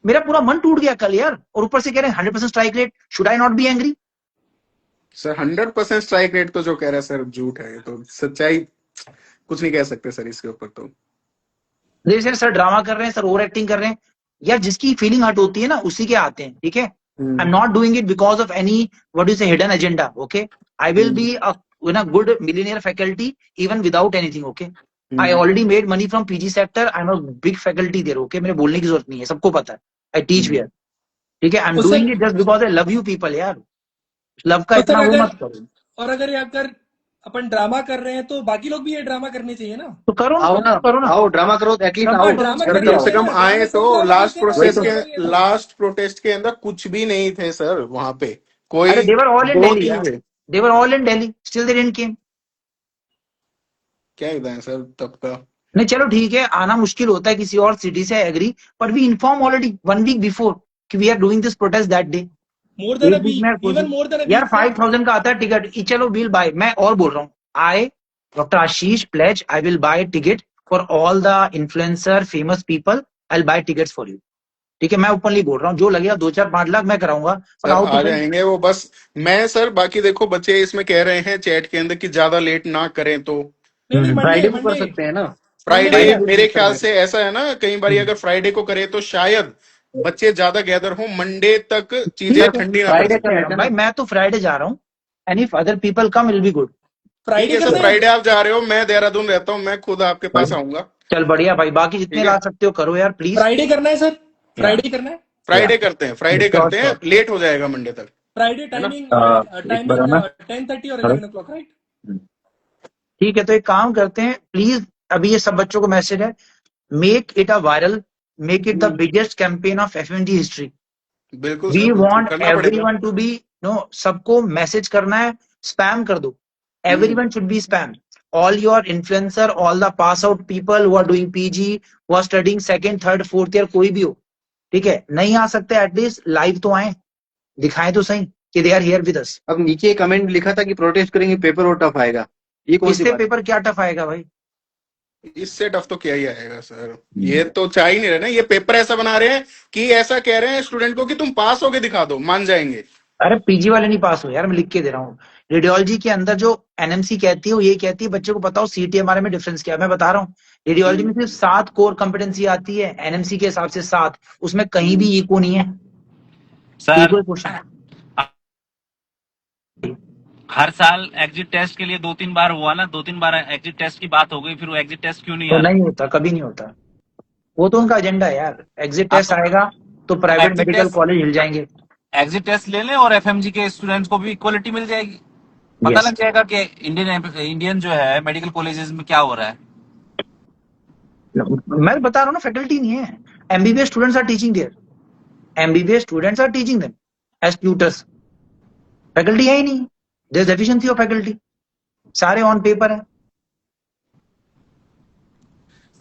मेरा पूरा मन टूट गया कल यार. और ऊपर से कह रहे हैं 100% strike rate. Should I not be angry? Sir 100% strike rate तो जो कह रहा है सर झूठ है, ये तो सच्चाई कुछ नहीं कह सकते सर इसके ऊपर तो. जैसे सर ड्रामा कर रहे हैं, सर ओवर एक्टिंग कर रहे हैं. यार जिसकी फीलिंग हर्ट होती है ना, उसी के आते हैं. ठीक है, I am not doing it because of any what you say hidden agenda. Okay, I will be a good millionaire faculty even without anything. Okay, I already made money from PG sector. I am a big faculty there. Okay, मेरे बोलने की जरूरत नहीं है, सबको पता है. I teach where. ठीक है, आई एम तो sir doing it just because I love you people. यार लव का तो सर इतना वो अगर मत करो. और अगर अपन ड्रामा कर रहे हैं तो बाकी लोग भी ये ड्रामा करने चाहिए ना. तो करो आओ ना, ना, करो ना. आओ ड्रामा करो, एटलीस्ट ड्रामा आओ. हाँ ड्रामा सर कर करने कम दिया. से चाहिए कम ना. आए ड्रामे से तो भी ड्रामा लास्ट बनते हैं, प्रोटेस्ट ड्रामे वही से भी के ऐसा. लास्ट प्रोटेस्ट के अंदर कुछ भी नहीं थे सर वहां पे. कोई अरे they were all in दो Delhi तीन यार. थे. They were all in Delhi. Still they didn't came. क्या है सर तब का. नहीं चलो ठीक है, आना मुश्किल होता है किसी और सिटी से, agree. But we inform already 1 week before कि we are doing this protest that day. More than a एक वीक में यार week, even more than a यार वीक सर. 5,000 का आता है टिकट. चलो वील बाय. मैं और बोल रहा हूँ, I doctor Ashish pledge I will buy ticket for all the influencer famous people. I will buy tickets for you. ठीक है, मैं ओपनली बोल रहा हूँ, जो लगेगा 2-4-5 लाख मैं कराऊंगा. पर सर आओ तो आ सही. जाएंगे वो बस. मैं सर बाकी देखो बच्चे इसमें कह रहे हैं चैट के अंदर कि ज्यादा लेट ना करें तो नहीं नहीं, मंडे फ्राइडे को कर मंडे सकते हैं ना, मंडे फ्राइडे. मंडे. फ्राइडे को मेरे कर ख्याल सकते से ऐसा है ना, कई बार अगर फ्राइडे को करे तो शायद बच्चे ज्यादा गैदर हो, मंडे तक चीजें ठीक है, ठंडी ना पड़ फ्राइडे सके. का रहता है भाई ना. मैं तो फ्राइडे जा रहा हूँ. And if other people come will be good. ठीक फ्राइडे है सर, करना है. फ्राइडे आप जा रहे हो, मैं देहरादून रहता हूँ, मैं खुद आपके पास आऊंगा. चल बढ़िया भाई, बाकी जितने ठीक है. ला सकते हो करो यार प्लीज. फ्राइडे करना है सर. फ्राइडे करना है. फ्राइडे करते हैं, फ्राइडे श्योर करते हैं, श्योर. लेट हो जाएगा मंडे तक. फ्राइडे है ना. टाइमिंग एक बार टाइमिंग ना 10:30 और 11 o'clock, राइट. ठीक है, तो एक काम करते हैं प्लीज. अभी ये सब बच्चों को मैसेज है, make it a viral, make it the biggest campaign of FMG history. बिल्कुल वी सर, बिल्कुल वांट करना पड़ेगा. एवरीवन टू बी, नो, सबको मैसेज करना है. स्पैम कर दो. Everyone should be spam. All your influencer, all the pass out people who are doing PG, who are studying second third fourth year, कोई भी हो. ठीक है, नहीं आ सकते एटलीस्ट लाइव तो आए, दिखाएं तो सही कि they are here with us. अब नीचे कमेंट लिखा था कि प्रोटेस्ट करेंगे, पेपर और टफ आएगा. ये कौन सी इससे बात है? पेपर क्या टफ आएगा भाई? इससे टफ तो क्या ही आएगा सर, ये तो चाह ही नहीं रहे ना. ये पेपर ऐसा बना रहे हैं कि ऐसा कह रहे हैं स्टूडेंट को कि तुम पास होके दिखा दो, मान जाएंगे. अरे पीजी वाले नहीं पास हो यार, मैं लिख के दे रहा हूँ. रेडियोलॉजी के अंदर जो एनएमसी कहती है वो ये कहती है बच्चे को बताओ सीटीएमआरए में डिफरेंस क्या है. मैं बता रहा हूँ, रेडियोलॉजी में सिर्फ 7 कोर कंपिटेंसी आती है, एनएमसी के हिसाब से 7. उसमें कहीं भी इको नहीं है. Sir eco question. हर साल एग्जिट टेस्ट के लिए 2-3 बार हुआ ना, 2-3 बार एग्जिट टेस्ट की बात हो गई, फिर वो एग्जिट टेस्ट क्यों नहीं तो आ रहा? नहीं होता, कभी नहीं होता. वो तो उनका एजेंडा है यार. एग्जिट हाँ, टेस्ट तो आएगा तो private exit medical test college हिल जाएंगे. एग्जिट टेस्ट ले लें और एफएमजी के स्टूडेंट्स को भी इक्वलिटी मिल जाएगी. पता यस, लग जाएगा कि इंडियन जो है मेडिकल कॉलेजेस में क्या हो रहा है. मैं बता रहा हूँ ना, फैकल्टी नहीं है. MBBS students are teaching there. MBBS students are teaching them as tutors. Faculty है ही नहीं. There is deficiency of faculty. सारे ऑन पेपर है.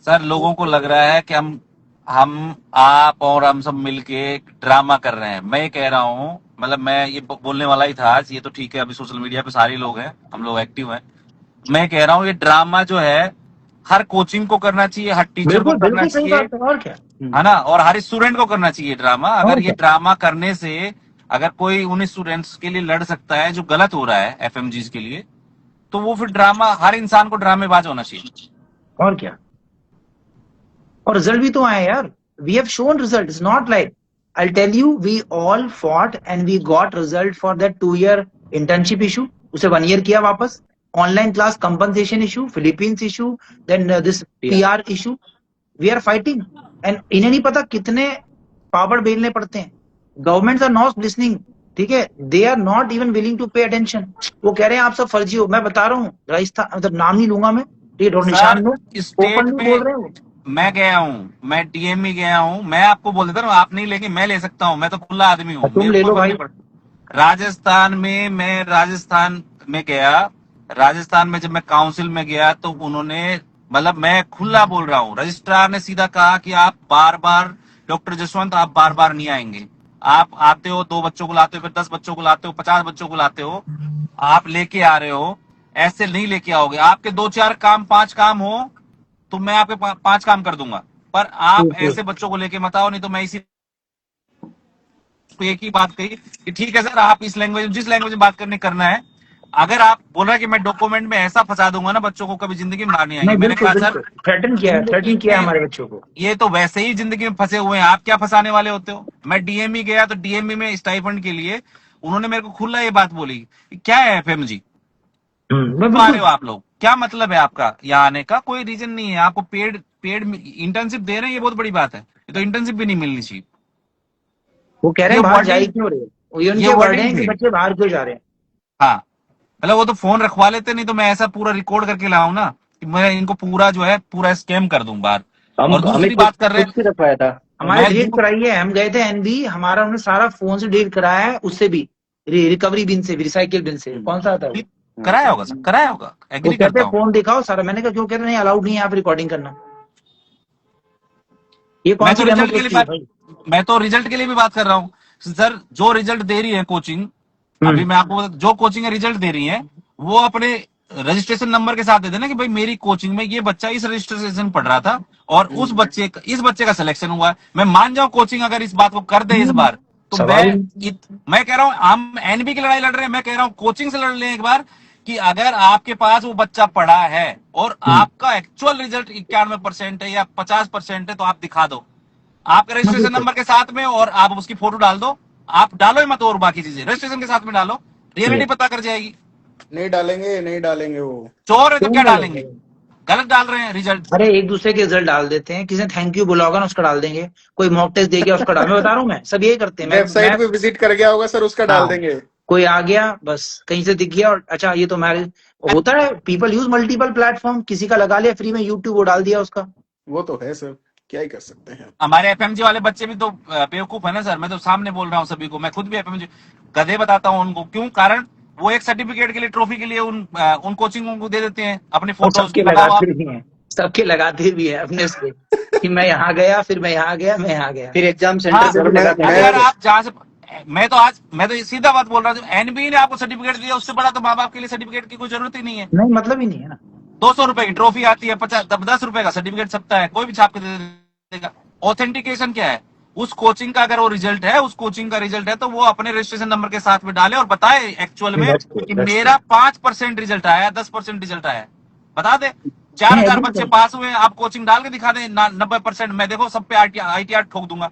सर लोगों को लग रहा है कि हम आप और हम सब मिलके ड्रामा कर रहे हैं. मैं ये कह रहा हूँ, मतलब मैं ये बोलने वाला ही था आज. ये तो ठीक है, अभी सोशल मीडिया पे सारे लोग हैं, हम लोग एक्टिव हैं. मैं कह रहा हूँ ये ड्रामा जो है हर कोचिंग को करना चाहिए, हर टीचर को बिल्कुल करना बिल्कुल सही चाहिए, बात है. और क्या. है ना, और हर स्टूडेंट को करना चाहिए ड्रामा. और अगर ये क्या. ड्रामा करने से अगर कोई उन स्टूडेंट्स के लिए लड़ सकता है जो गलत हो रहा है एफएमजीज के लिए, तो वो फिर ड्रामा, हर इंसान को ड्रामेबाज होना चाहिए. और क्या. और रिजल्ट भी तो आए यार. we have shown result. It's not like, I'll tell you, we all fought and we got result for that 2 year internship issue. उसे 1 year किया वापस. Online class compensation issue, Philippines issue, then this PR issue. We are fighting. And इन्हें नहीं पता कितने पापड़ बेलने पड़ते हैं. Governments are not listening. ठीक है, they are not even willing to pay attention. वो कह रहे हैं आप सब फर्जी हो. मैं बता रहा हूँ, राजस्थान, मतलब नाम नहीं लूंगा मैं, ठीक है, निशान लो, स्टेट ओपन में बोल रहे हो. मैं गया हूँ, मैं डीएमई गया हूँ, मैं आपको बोल देता हूँ, आप नहीं लेंगे, मैं ले सकता हूँ, मैं तो खुला आदमी हूँ. तुम मेरे ले को लो कोई भाई. फर्क नहीं पड़ता. राजस्थान में, मैं राजस्थान में गया, राजस्थान में जब मैं काउंसिल में गया तो उन्होंने, मतलब मैं खुला बोल रहा हूँ, रजिस्ट्रार ने सीधा कहा कि आप बार बार, डॉक्टर जसवंत आप बार बार नहीं आएंगे. आप आते हो, 2 बच्चों को लाते हो, फिर 10 बच्चों को लाते हो, 50 बच्चों को लाते हो, आप लेके आ रहे हो, ऐसे नहीं लेके आओगे. आपके 2-4 काम, 5 काम हो तो मैं आपके 5 काम कर दूंगा, पर आप ऐसे बच्चों को लेके मत आओ. नहीं तो मैं इसी एक ही बात कही कि ठीक है सर, आप इस लैंग्वेज, जिस लैंग्वेज में बात करना है, अगर आप बोल रहे हैं कि मैं डॉक्यूमेंट में ऐसा फंसा दूंगा ना बच्चों को, कभी जिंदगी में बाहर नहीं आएंगे. नहीं, मैंने बिल्कुल कहा सर, बिल्कुल थ्रेटन किया है, थ्रेटन किया है हमारे बच्चों को. ये तो वैसे ही जिंदगी में फंसे हुए हैं, आप क्या फंसाने वाले होते हो. मैं डीएमई गया तो डीएमई में स्टाइपेंड के लिए उन्होंने मेरे को खुला ये बात बोली, क्या है एफएमजी, मैं क्यों आ रहे बिल्कुल, हो आप लोग, क्या मतलब है आपका यहाँ आने का, कोई रीजन नहीं है. आपको पेड पेड इंटर्नशिप दे रहे हैं, ये बहुत बड़ी बात है. ये तो इंटर्नशिप भी नहीं मिलनी चाहिए. वो कह रहे ये हैं बाहर जा ही wording- क्यों रहे हो, ये ये उनके वर्ड wording हैं कि थे. बच्चे बाहर क्यों जा रहे हैं. हाँ, मतलब वो तो फोन रखवा लेते, नहीं तो मैं ऐसा पूरा रिकॉर्ड करके लाऊं ना कि मैं इनको पूरा जो है पूरा स्कैम कर दूं बाहर. और दूसरी बात कर रहे खुद से रखवाया था. हमारे मैं डिलीट झूठ- कराई है, हम गए थे एनबी, हमारा उन्होंने सारा फोन से डिलीट कराया है, उससे भी रिकवरी बिन से भी, रिसाइकिल बिन से. कौन सा था वो? कराया होगा सर, कराया होगा, वो एग्री कहते करता हैं हूँ. फोन दिखाओ सारा. मैंने कहा क्यों, कहते नहीं अलाउड नहीं है आप रिकॉर्डिंग करना. ये कौन मैं सी तो रिजल्ट के लिए डेमोक्रेसी है बात भाई. मैं तो रिजल्ट के लिए भी बात कर रहा हूँ सर. जो रिजल्ट दे रही है कोचिंग, अभी मैं आपको जो कोचिंग रिजल्ट दे रही है, वो अपने रजिस्ट्रेशन नंबर के साथ दे देना कि भाई मेरी कोचिंग में ये बच्चा इस रजिस्ट्रेशन पढ़ रहा था और इस बच्चे का सिलेक्शन हुआ है. मैं मान जाऊं कोचिंग अगर इस बात को कर दे इस बार, तो सवाल मैं कह रहा हूं, हम एनबी की लड़ाई लड़ रहे हैं, मैं कह रहा हूं कोचिंग से लड़ लें एक बार कि अगर आपके पास वो बच्चा पढ़ा है और आपका एक्चुअल रिजल्ट 91% है या 50% है, तो आप दिखा दो आपके रजिस्ट्रेशन नंबर के साथ में, और आप उसकी फोटो डाल दो. आप डालो ही मत और बाकी चीजें रजिस्ट्रेशन के साथ में डालो, रियलिटी पता कर जाएगी. नहीं डालेंगे वो. चोर है तो क्या डालेंगे, गलत डाल रहे हैं रिजल्ट. अरे एक दूसरे के रिजल्ट डाल देते हैं, किसी ने थैंक यू बोला होगा ना उसका डाल देंगे, कोई मॉक टेस्ट दे गया उसका डाल. मैं बता रहा हूँ, मैं सब यही करते हैं. वेबसाइट पे विजिट कर गया होगा सर, उसका डाल हाँ. देंगे. कोई आ गया बस कहीं से दिख गया और अच्छा ये तो हमारे होता है. पीपल यूज मल्टीपल प्लेटफॉर्म, किसी का लगा लिया फ्री में यूट्यूब, वो डाल दिया उसका. वो तो है सर, क्या ही कर सकते हैं. हमारे एफएमजी वाले बच्चे भी तो बेवकूफ है ना सर. मैं तो सामने बोल रहा हूँ सभी को, मैं खुद भी एफएमजी गधे बताता हूँ उनको. क्यों? कारण वो एक सर्टिफिकेट के लिए, ट्रॉफी के लिए उन कोचिंगों को दे देते हैं अपनी फोटो. सबके लगाते भी हैं, सबके लगाते भी हैं अपने उसके कि मैं यहाँ गया, फिर मैं यहाँ गया, मैं यहाँ गया. फिर एग्जाम हाँ, सेंटर पे भी लगाते हैं. अगर आप जहाँ से, मैं तो सीधा बात बोल रहा हूँ, एनबी ने आपको सर्टिफिकेट दिया, उससे बड़ा तो माँ बाप के लिए सर्टिफिकेट की कोई जरूरत ही नहीं है. नहीं, मतलब ही नहीं है ना. 200 रुपए की ट्रॉफी आती है, 10 रुपए का सर्टिफिकेट छपता है, कोई भी छाप के दे देगा. ऑथेंटिकेशन क्या है? उस कोचिंग का अगर वो रिजल्ट है, उस कोचिंग का रिजल्ट है, तो वो अपने रजिस्ट्रेशन नंबर के साथ में डाले और बताए एक्चुअल में That's good, कि that's मेरा 5% रिजल्ट आया, 10% रिजल्ट आया, बता दे. 4000 बच्चे पास हुए, आप कोचिंग डाल के दिखा दें 90%, मैं देखो सब पे ITR ठोक दूंगा.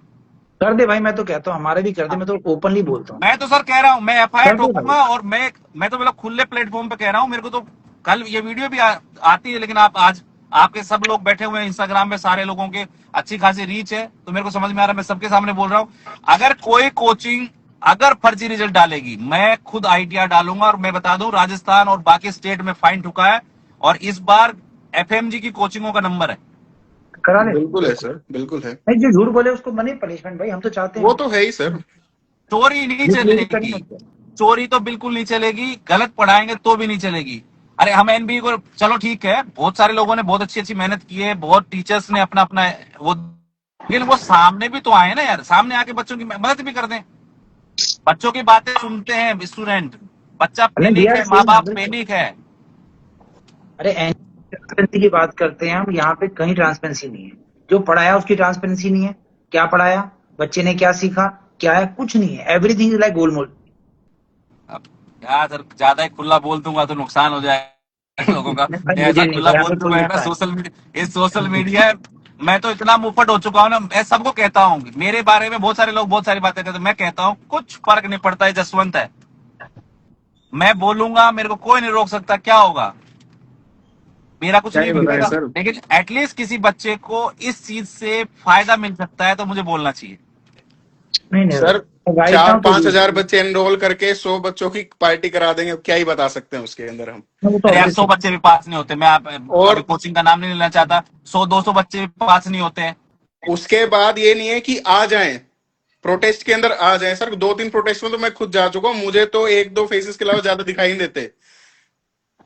कर दे भाई, मैं तो कहता हूँ हमारे भी कर दे. मैं तो ओपनली बोलता हूँ. मैं तो सर कह रहा हूँ, मैं एफआईआर कर दो ठोकूंगा. और मैं तो मतलब खुले प्लेटफॉर्म पे कह रहा हूँ. मेरे को तो कल ये वीडियो भी आती है, लेकिन आप आज आपके सब लोग बैठे हुए हैं इंस्टाग्राम में, सारे लोगों के अच्छी खासी रीच है, तो मेरे को समझ में आ रहा है, मैं सबके सामने बोल रहा हूँ. अगर कोई कोचिंग अगर फर्जी रिजल्ट डालेगी, मैं खुद ITR डालूंगा. और मैं बता दूं, राजस्थान और बाकी स्टेट में फाइन ठुका है, और इस बार एफएमजी की कोचिंगों का नंबर है. करा ले. बिल्कुल है सर, बिल्कुल है. नहीं, जो झूठ बोले उसको बने पनिशमेंट भाई, हम तो चाहते हैं. वो तो है ही सर. चोरी नहीं चलेगी, चोरी तो बिल्कुल नहीं चलेगी, गलत पढ़ाएंगे तो भी नहीं चलेगी. अरे हम एनबी को, चलो ठीक है, बहुत सारे लोगों ने बहुत अच्छी मेहनत की है, बहुत टीचर्स ने अपना अपना वो, लेकिन वो सामने भी तो आए ना यार, सामने आके बच्चों की मदद भी कर दें. बच्चों की बातें सुनते हैं स्टूडेंट, बच्चा पैनिक है, माँ बाप पैनिक है. अरे ट्रांसपेरेंसी की बात करते हैं हम, यहाँ पे कहीं ट्रांसपेरेंसी नहीं है. जो पढ़ाया उसकी ट्रांसपेरेंसी नहीं है. क्या पढ़ाया, बच्चे ने क्या सीखा, क्या है, कुछ नहीं है. एवरीथिंग इज लाइक गोलमोल. यार सर, ज्यादा ही खुला बोल दूंगा तो नुकसान हो जाएगा लोगों का. मुझे ऐसा नहीं खुला पता, बोल मेरे को दूंगा नहीं ना, पता है. सोशल मीडिया, ये सोशल मीडिया है, मैं तो इतना मुफ्त हो चुका हूँ ना, मैं सबको कहता हूँ, मेरे बारे में बहुत सारे लोग बहुत सारी बातें करते हैं, मैं कहता हूँ कुछ फर्क नहीं पड़ता है, जसवंत है, मैं बोलूंगा, मेरे को कोई नहीं रोक सकता, क्या होगा, मेरा कुछ क्या नहीं ही बताएं बिगड़ेगा, सर। लेकिन एटलीस्ट किसी बच्चे को इस चीज से फायदा मिल सकता है, तो मुझे बोलना चाहिए। नहीं नहीं सर राइट चार नाउ तो पांच हजार बच्चे एनरोल करके 100 बच्चों की पार्टी करा देंगे, क्या ही बता सकते हैं उसके अंदर हम। वो तो अरे यार, 100 ऑब्वियस बच्चे भी पास नहीं होते, मैं आप अभी और कोचिंग का नाम नहीं लेना चाहता, 100-200 बच्चे भी पास नहीं होते हैं। उसके बाद ये नहीं है कि आ जाएं, प्रोटेस्ट के अंदर आ जाएं। सर 2-3 प्रोटेस्ट में तो मैं खुद जा चुका हूँ, मुझे तो 1-2 फेसेस के अलावा ज्यादा दिखाई नहीं देते।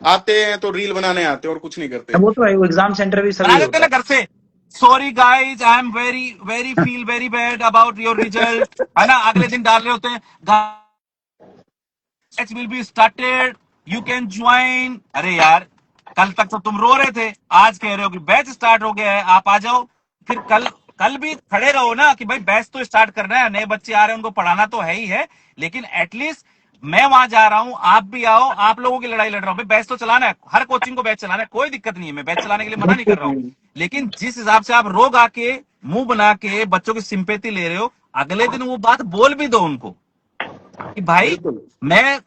आते हैं तो रील बनाने आते हैं और कुछ नहीं करते। वो तो है, वो एग्जाम सेंटर भी बना सभी देते होता ना है। घर से, sorry guys, I am very very feel very bad about your result, है ना, अगले दिन डाल रहे होते हैं, batch will be started, you can join. अरे यार, कल तक तो तुम रो रहे थे, आज कह रहे हो कि बैच स्टार्ट हो गया है, आप आ जाओ। फिर कल कल भी खड़े रहो ना कि भाई बैच तो स्टार्ट करना है, नए बच्चे आ रहे हैं, उनको पढ़ाना तो है ही है, लेकिन एटलीस्ट मैं वहां जा रहा हूं, आप भी आओ, आप लोगों की लड़ाई लड़ रहा हूं भाई, बैच तो चलाना है, हर कोचिंग को बैच चलाना है, कोई दिक्कत नहीं है, मैं बैच चलाने के लिए मना नहीं कर रहा हूं, लेकिन जिस हिसाब से आप रोग आके मुंह बना के बच्चों की सिंपैथी ले रहे हो, अगले दिन वो बात बोल भी दो उनको कि भाई बिल्कुल।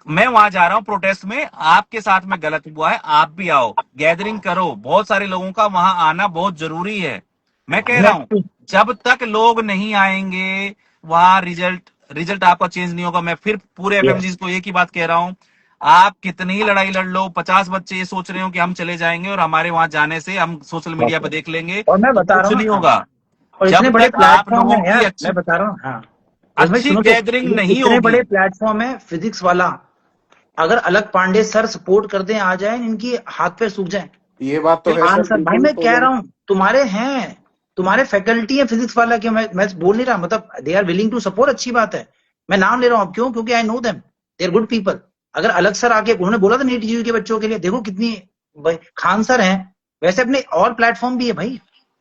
मैं वहां जा रहा हूं प्रोटेस्ट में, आपके साथ में गलत हुआ है, आप भी आओ, गैदरिंग करो, बहुत सारे लोगों का वहां आना बहुत जरूरी है। मैं कह रहा हूं, जब तक लोग नहीं आएंगे वहां रिजल्ट रिजल्ट आपका चेंज नहीं होगा। मैं फिर पूरे एफएमजी को एक ही बात कह रहा हूं, आप कितनी ही लड़ाई लड़ लो, 50 बच्चे ये सोच रहे हो कि हम चले जाएंगे और हमारे वहां जाने से हम सोशल मीडिया पे देख लेंगे, और मैं तो बता रहा कुछ हूँ नहीं ना, होगा, और इतने जब बड़े तक आप प्लेटफॉर्म लोगों है की यार, अच्छी मैं बता रहा हूँ हाँ। और भाई अच्छी सुनो तो, गैदरिंग नहीं इतने होगी। बड़े प्लेटफॉर्म है फिजिक्स वाला, अगर अलग पांडे सर सपोर्ट कर दें, आ जाए, इनकी हाथ पैर सूख जाए। ये बात तो है हाँ सर, सर भाई, बिल्कुल मैं तो कह जाए। रहा हूँ तुम्हारे हैं, तुम्हारे फैकल्टी है फिजिक्स वाला के, मैं बोल नहीं रहा, मतलब they are willing to support, अच्छी बात है, मैं नाम ले रहा हूँ, क्यों, क्योंकि I know them, they are good people. अगर अलग सर आके, उन्होंने बोला था नीट जीयू के बच्चों के लिए, देखो कितनी, भाई खान सर हैं, वैसे अपने और प्लेटफॉर्म भी है भाई,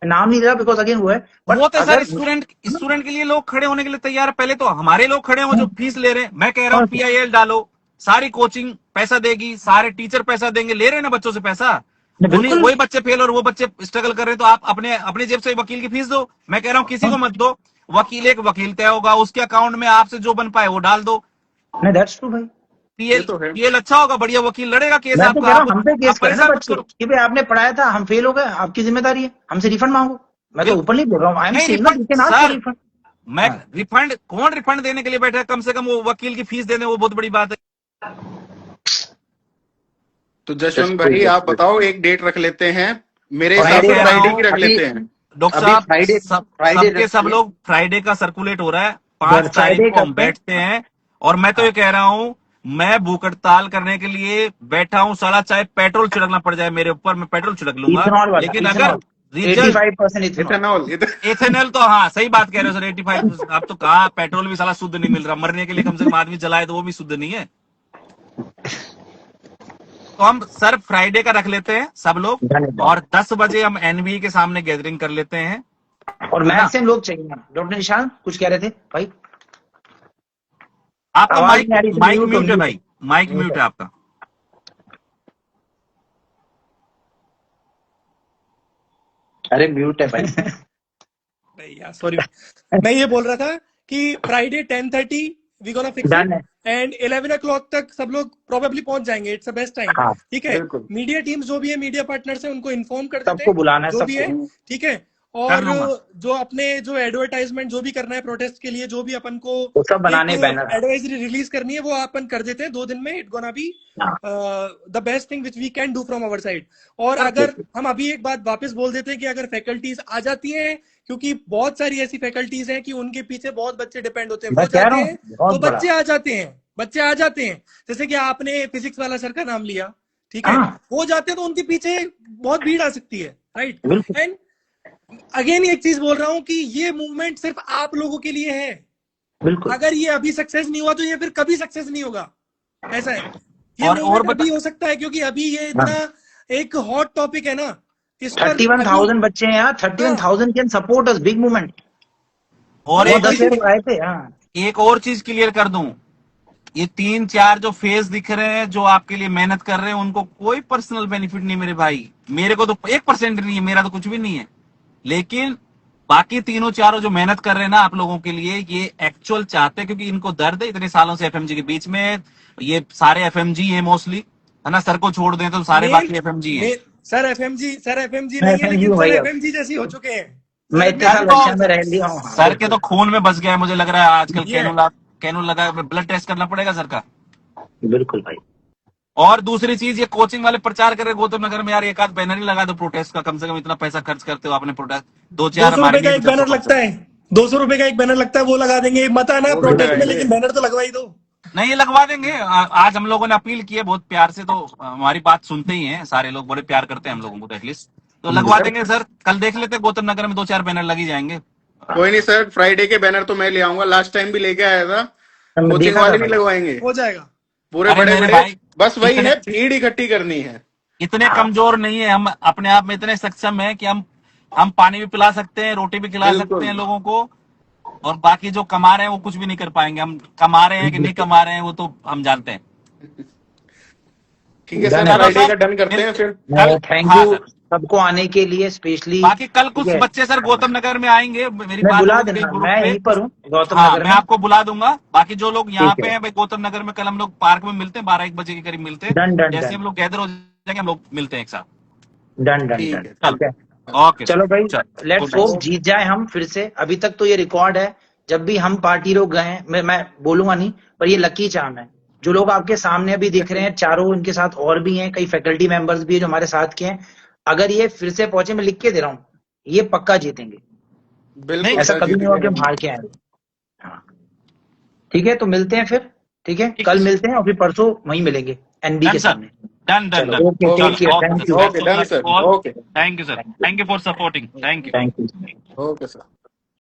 मैं नाम नहीं ले रहा बिकॉज अगेन वो है, बट वो तो सर, अगर स्टूडेंट स्टूडेंट के लिए लोग खड़े होने के लिए तैयार है, पहले तो हमारे लोग खड़े हो जो फीस ले रहे हैं। मैं कह रहा हूँ पीआईएल डालो, सारी कोचिंग पैसा देगी, सारे टीचर पैसा देंगे, ले रहे हैं ना बच्चों से पैसा, उन्हीं बिल्कुल, वही बच्चे फेल और वो बच्चे स्ट्रगल कर रहे हैं, तो आप अपने अपने जेब से वकील की फीस दो। मैं कह रहा हूँ किसी को मत दो, वकील एक वकील तय होगा, उसके अकाउंट में आपसे जो बन पाए वो डाल दो। नहीं दैट्स ट्रू भाई। ये पीएल तो है। पीएल अच्छा होगा, बढ़िया वकील लड़ेगा केस मैं तो आपका, कह रहा हूँ हम पे आप केस करें ना परेशान मत बच्चे करो। कि भाई आपने पढ़ाया था, हम फेल हो गए, आपकी जिम्मेदारी है, हमसे रिफंड मांगो। मैं तो बिल्कुल। ऊपर नहीं बोल रहा हूँ, आई एम नहीं सेइंग ना, refund you can ask for sir, refund. मैं रिफंड, कौन रिफंड देने के लिए बैठा है, कम से कम वो वकील की फीस दे दें, वो बहुत बड़ी बात है। तो जशवंत भाई आप बताओ, एक डेट रख लेते हैं, मेरे और मैं हिसाब से कह रहा फ्राइडे की हूँ रख अभी लेते हैं। डॉक्टर अभी साहब, फ्राइडे फ्राइडे सबके सब रखिए। लोग, फ्राइडे का सर्कुलेट हो रहा है, 5 तारीख फ्राइडे को हम करते हैं। बैठते हैं, और मैं तो ये कह रहा हूँ, मैं भूख हड़ताल करने के लिए बैठा हूँ, साला चाहे पेट्रोल छिड़कना पड़ जाए मेरे ऊपर, मैं पेट्रोल छिड़क लूंगा, इथेनॉल वाला, लेकिन अगर ethanol result 85% ethanol. Ethanol ethanol तो हाँ सही बात कह रहे हो सर, 85, अब तो कहा पेट्रोल भी साला शुद्ध नहीं मिल रहा, मरने के लिए कम से कम आदमी जलाए तो वो भी शुद्ध नहीं है। तो हम सर फ्राइडे का रख लेते हैं सब लोग, धन्यवाद। और 10 बजे हम एनबी के सामने गैदरिंग कर लेते हैं। और है ना? मैक्सिमम लोग चाहिए। डॉक्टर निशान कुछ कह रहे थे भाई? आपका आवाज माइक नहीं आ रही थी, माइक म्यूट हो, म्यूट है म्यूट भाई, माइक म्यूट है आपका। अरे म्यूट है भाई। नहीं यार सॉरी, मैं ये बोल रहा था कि Friday 10:30 we gonna fix done it, है। एंड 11 o'clock तक सब लोग प्रोबेबली पहुंच जाएंगे, इट्स द बेस्ट टाइम। हाँ ठीक है, बिल्कुल। मीडिया टीम्स जो भी है, मीडिया पार्टनर से उनको इन्फॉर्म कर देते सबको हैं बुलाना है, जो भी है, सबको। ठीक है। कर और लूंगा। जो अपने जो एडवर्टाइजमेंट जो भी करना है प्रोटेस्ट के लिए, जो भी अपन को वो सब बनाने बैनर। एडवाइजरी रिलीज करनी है, वो अपन कर देते हैं 2 दिन में। It gonna be the best thing which we can do from our side. और अगर हम अभी एक बात वापस बोल देते हैं कि अगर फैकल्टीज आ जाती हैं, क्योंकि बहुत सारी ऐसी फैकल्टीज हैं कि उनके पीछे बहुत बच्चे डिपेंड होते हैं, वो मैं कह जाते रहा हूँ, हैं बहुत तो बड़ा। बच्चे आ जाते हैं, बच्चे आ जाते हैं। जैसे कि आपने फिजिक्स वाला सर का नाम लिया, ठीक है, हाँ। वो जाते हैं तो उनके पीछे बहुत भीड़ आ सकती है, राइट। बिल्कुल। एंड अगेन एक चीज बोल रहा हूं कि ये मूवमेंट सिर्फ आप लोगों के लिए है। बिल्कुल। अगर ये अभी सक्सेस नहीं हुआ तो ये फिर कभी सक्सेस नहीं होगा, ऐसा है। ये और मूवमेंट बता- अभी हो सकता है क्योंकि अभी ये इतना एक हॉट टॉपिक है ना, इस पर 31,000 बच्चे हैं यार, 31,000 can support us, big movement. और वो एक 10 लोग आए थे। हाँ, एक और चीज क्लियर कर दूं, ये 3-4 जो फेस दिख रहे हैं जो आपके लिए मेहनत कर रहे हैं, उनको कोई पर्सनल बेनिफिट नहीं मेरे भाई, मेरे को तो 1% नहीं है, मेरा तो कुछ भी नहीं है, लेकिन बाकी तीनों चारों जो मेहनत कर रहे हैं ना आप लोगों के लिए, ये एक्चुअल चाहते हैं, क्योंकि इनको दर्द है इतने सालों से एफएमजी के बीच में। ये सारे एफएमजी है मोस्टली, है ना। सर को छोड़ दें तो सारे बाकी एफएमजी है। सर एफएमजी मैं नहीं है, FMG लेकिन हूँ सर भाई अब। एफएमजी जैसी हो चुके हैं। मैं इतने साल रशिया में रह लिया हूँ। हाँ, सर के तो खून में बस गया है मुझे लग रहा है आजकल। ये कैनू लगा, ब्लड टेस्ट करना पड़ेगा सर का। बिल्कुल भाई। और दूसरी चीज, ये कोचिंग वाले प्रचार कर रहे गौतम नगर में, यार एक आध बैनर ही लगा दो प्रोटेस्ट का, कम से कम इतना पैसा खर्च करते हो आपने प्रोटेस्ट, 2-4 200 हमारे रुपए का लिए एक भी कर बैनर सको। लगता है, 200 रुपए का एक बैनर लगता है, वो लगा देंगे। मत आना वो भी प्रोटेस्ट में, लगाएंगे। लेकिन बैनर तो लगवा ही दो। नहीं, ये लगवा देंगे। आज हम लोगों ने अपील की है बहुत प्यार से, तो हमारी बात सुनते ही हैं सारे लोग, बड़े प्यार करते हैं हम लोगों को, तो एटलीस्ट तो लगवा देंगे सर। कल देख लेते हैं, गौतम नगर में 2-4 बैनर लगी जाएंगे। कोई नहीं सर, फ्राइडे के बैनर तो मैं ले आऊंगा, लास्ट टाइम भी लेके आया था। मैं कोचिंग देखा था वाले नहीं भाई। लगवाएंगे, हो जाएगा। पूरे अरे बड़े मेरे बड़े। भाई, बस वही इतने है, भीड़ इकट्ठी करनी है। इतने कमजोर नहीं है हम, अपने आप में इतने सक्षम है कि हम पानी भी पिला सकते हैं, रोटी भी खिला बिल्कुल। सकते हैं लोगों को, और बाकी जो कमा रहे हैं वो कुछ भी नहीं कर पाएंगे। हम कमा रहे हैं कि नहीं कमा रहे हैं वो तो हम जानते हैं। ठीक है Done सर, है चलो फ्राइडे सर, का डन करते हैं फिर। कल। थैंक हाँ यू सर, सबको आने के लिए, स्पेशली। बाकी कल कुछ ठीक है, बच्चे सर गौतम नगर में आएंगे, मेरी मैं बात बुला हो गई देना, ग्रुप मैं पे। यहीं पर हूँ गौतम हाँ, नगर मैं में। आपको बुला दूंगा। बाकी जो लोग यहाँ ठीक पे है, हैं भाई गौतम नगर में, कल हम लोग पार्क में मिलते हैं, 12-1 बजे के करीब मिलते हैं। डन डन जैसे डन हम लोग गैदर हो जाएंगे, हम लोग मिलते हैं एक साथ। डन डन ठीक डन। है। ठीक है, ओके चलो सर, भाई, चल, लेट्स गुड होप नाइट। जीत जाए हम फिर से। अभी तक तो ये रिकॉर्ड है, जब भी हम पार्टी लोग गए हैं, मैं बोलूंगा नहीं, पर ये लकी चार्म है। जो लोग आपके सामने अभी दिख रहे हैं चारों, इनके साथ और भी हैं, कई फैकल्टी मेंबर्स भी हैं जो हमारे साथ के हैं। अगर ये फिर से पहुंचे, मैं लिख के दे रहा हूँ, ये पक्का जीतेंगे। बिल्कुल ऐसा सर, कभी नहीं हुआ कि हम जीतेंगे। हार के आए। हाँ, ठीक है, तो मिलते हैं फिर। ठीक है, ठीक कल है सर, मिलते हैं और फिर परसों वहीं मिलेंगे एनबी डन के सर, सामने। डन डन चलो, डन। ओके, ओके टेक चलो, care, okay thank sir, you, best okay, of done luck sir, all. Okay thank you sir, thank you for supporting, thank you. Thank you. Okay sir.